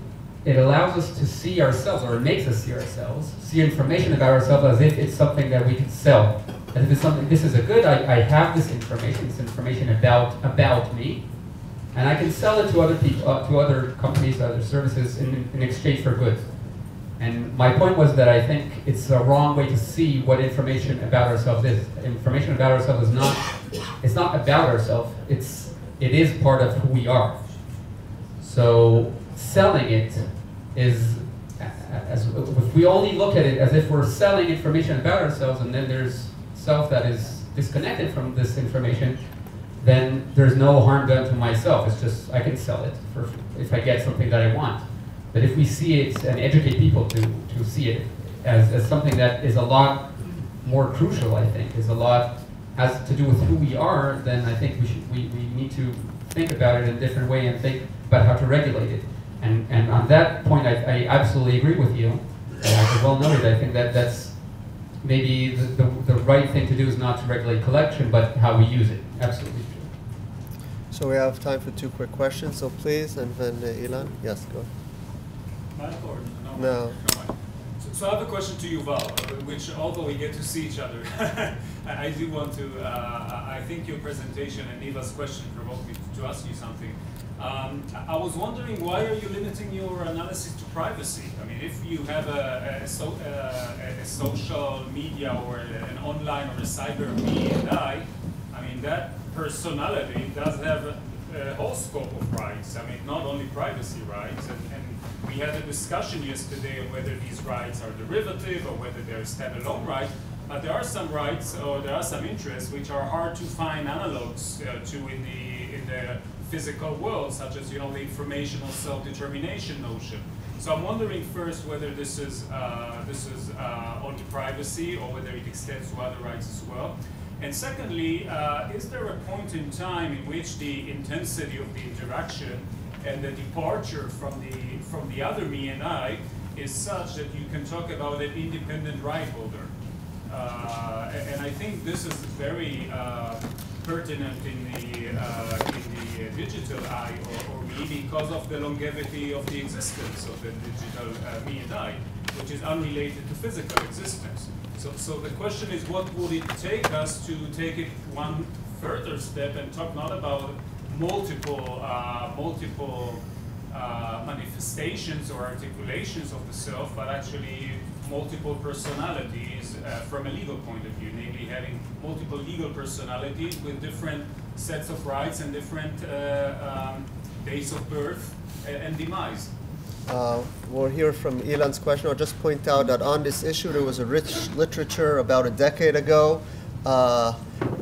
allows us to see ourselves, or it makes us see ourselves, see information about ourselves as if it's something that we can sell. As if it's something, this is a good, I have this information about me, and I can sell it to other people, to other companies, other services in exchange for goods. And my point was that I think it's a wrong way to see what information about ourselves is. Information about ourselves is not, it's not about ourselves, it is part of who we are. So selling it is, if we only look at it as if we're selling information about ourselves, and then there's self that is disconnected from this information, then there's no harm done to myself. It's just, I can sell it if I get something that I want. But if we see it and educate people to see it as something that is a lot more crucial, I think, has to do with who we are, then I think we need to think about it in a different way and think about how to regulate it. And on that point, I absolutely agree with you. As well noted, I think that's maybe the right thing to do is not to regulate collection, but how we use it. Absolutely true. So we have time for 2 quick questions, so please, and then Ilan. Yes, go. No. So I have a question to Yuval, which although we get to see each other, I do want to, I think your presentation and Eva's question provoked me to ask you something. I was wondering, why are you limiting your analysis to privacy? I mean, if you have a social media or an online or a cyber me and I mean, that personality does have a whole scope of rights. I mean, not only privacy rights, and we had a discussion yesterday on whether these rights are derivative or whether they're standalone rights, but there are some rights or there are some interests which are hard to find analogs to in the physical world, such as the informational self-determination notion. So I'm wondering first whether this is only privacy or whether it extends to other rights as well. And secondly, is there a point in time in which the intensity of the interaction and the departure from the other me and I is such that you can talk about an independent right holder? And I think this is very pertinent in the digital I or me because of the longevity of the existence of the digital me and I, which is unrelated to physical existence. So the question is, what would it take us to take it one further step and talk not about multiple manifestations or articulations of the self, but actually multiple personalities from a legal point of view, namely having multiple legal personalities with different sets of rights and different dates of birth and demise. We'll hear from Ilan's question. I'll just point out that on this issue there was a rich literature about a decade ago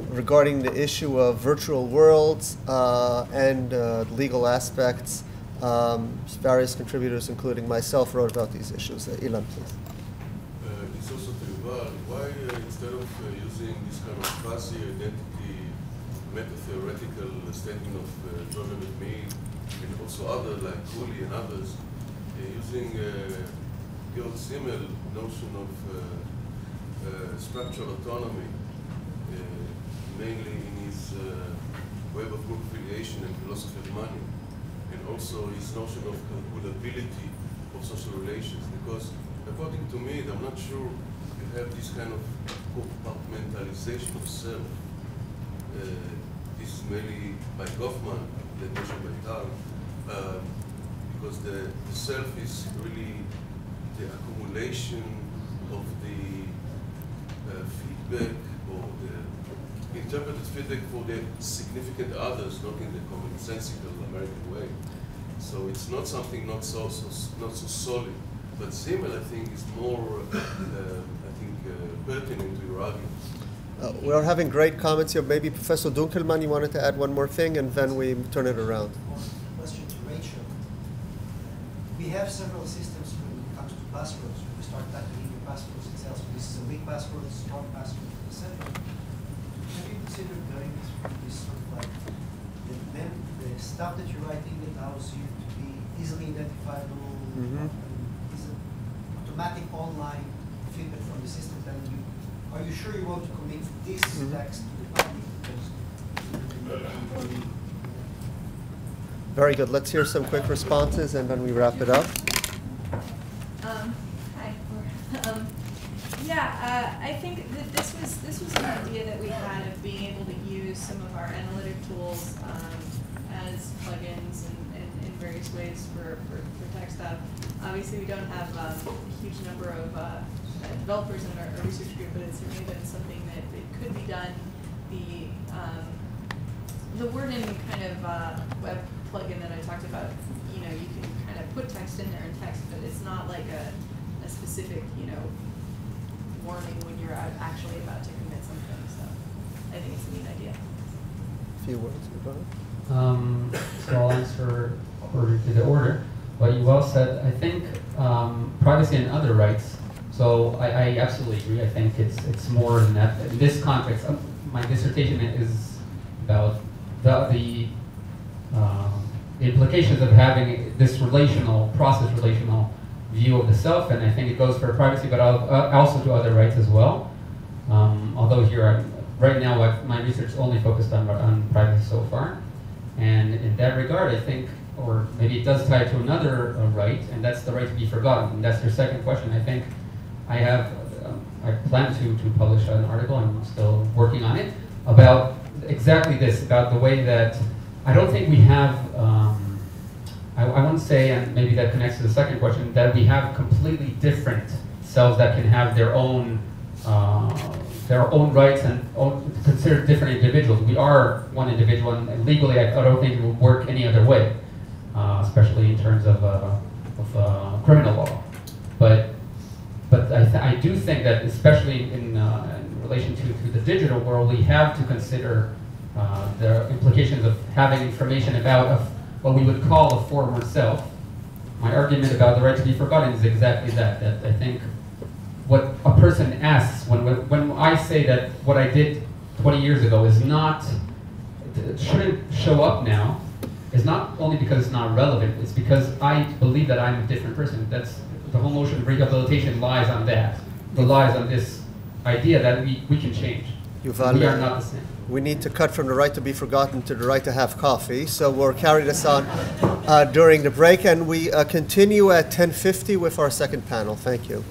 regarding the issue of virtual worlds and legal aspects. Various contributors, including myself, wrote about these issues. Ilan, please. It's also to Yuval. Why instead of using this kind of fuzzy identity meta-theoretical statement of Jordan and Mead, and also others like Cooley and others, using the old Simmel notion of structural autonomy, mainly in his web of group affiliation and philosophy of money, and also his notion of calculability of social relations. Because according to me, I'm not sure you have this kind of compartmentalization of self. This is mainly by Goffman, that notion by Tal, because the self is really the accumulation of the feedback or the interpreted feedback for the significant others, not in the commonsensical American way. So it's not something not so solid. But Zimmel, I think, is more, pertinent to your argument. We're having great comments here. Maybe Professor Dunkelman, you wanted to add one more thing, and then we turn it around. Question to Rachel. We have several systems when it comes to passwords. We start typing in your passwords itself. So this is a weak password, a strong password, etc. Have you considered going through this sort of like, then the stuff that you're writing that allows you to be easily identifiable, is an automatic online feedback from the system telling you, are you sure you want to commit this text to the public? Very good. Let's hear some quick responses, and then we wrap it up. Hi. I think that this was an idea that we had of being able to use some of our analytic tools as plugins in various ways for tech stuff. Obviously, we don't have a huge number of developers in our research group, but it's certainly been something that could be done. The word-in kind of web plugin that I talked about, you can kind of put text in there in text, but it's not like a specific, warning when you're actually about to commit something. So I think it's a neat idea. A few words, Yuval. So I'll answer according to the order. What Yuval said, I think privacy and other rights. So I absolutely agree. I think it's more than that. In this context, my dissertation is about the implications of having this relational view of the self, and I think it goes for privacy, but also to other rights as well. Although here, right now, my research is only focused on privacy so far, and in that regard, I think, or maybe it does tie to another right, and that's the right to be forgotten. And that's your second question. I think I plan to publish an article, I'm still working on it, about exactly this, about the way that I don't think we have, I want to say, and maybe that connects to the second question, that we have completely different selves that can have their own rights and consider different individuals. We are one individual, and legally I don't think it would work any other way, especially in terms of criminal law. But I do think that, especially in relation to the digital world, we have to consider the implications of having information about what we would call a former self. My argument about the right to be forgotten is exactly that I think what a person asks when I say that what I did 20 years ago is not, it shouldn't show up now, is not only because it's not relevant, it's because I believe that I'm a different person. That's the whole notion of rehabilitation lies on that. It lies on this idea that we can change. Yuval, we are not the same. We need to cut from the right to be forgotten to the right to have coffee. So we'll carry this on during the break, and we continue at 10:50 with our second panel. Thank you.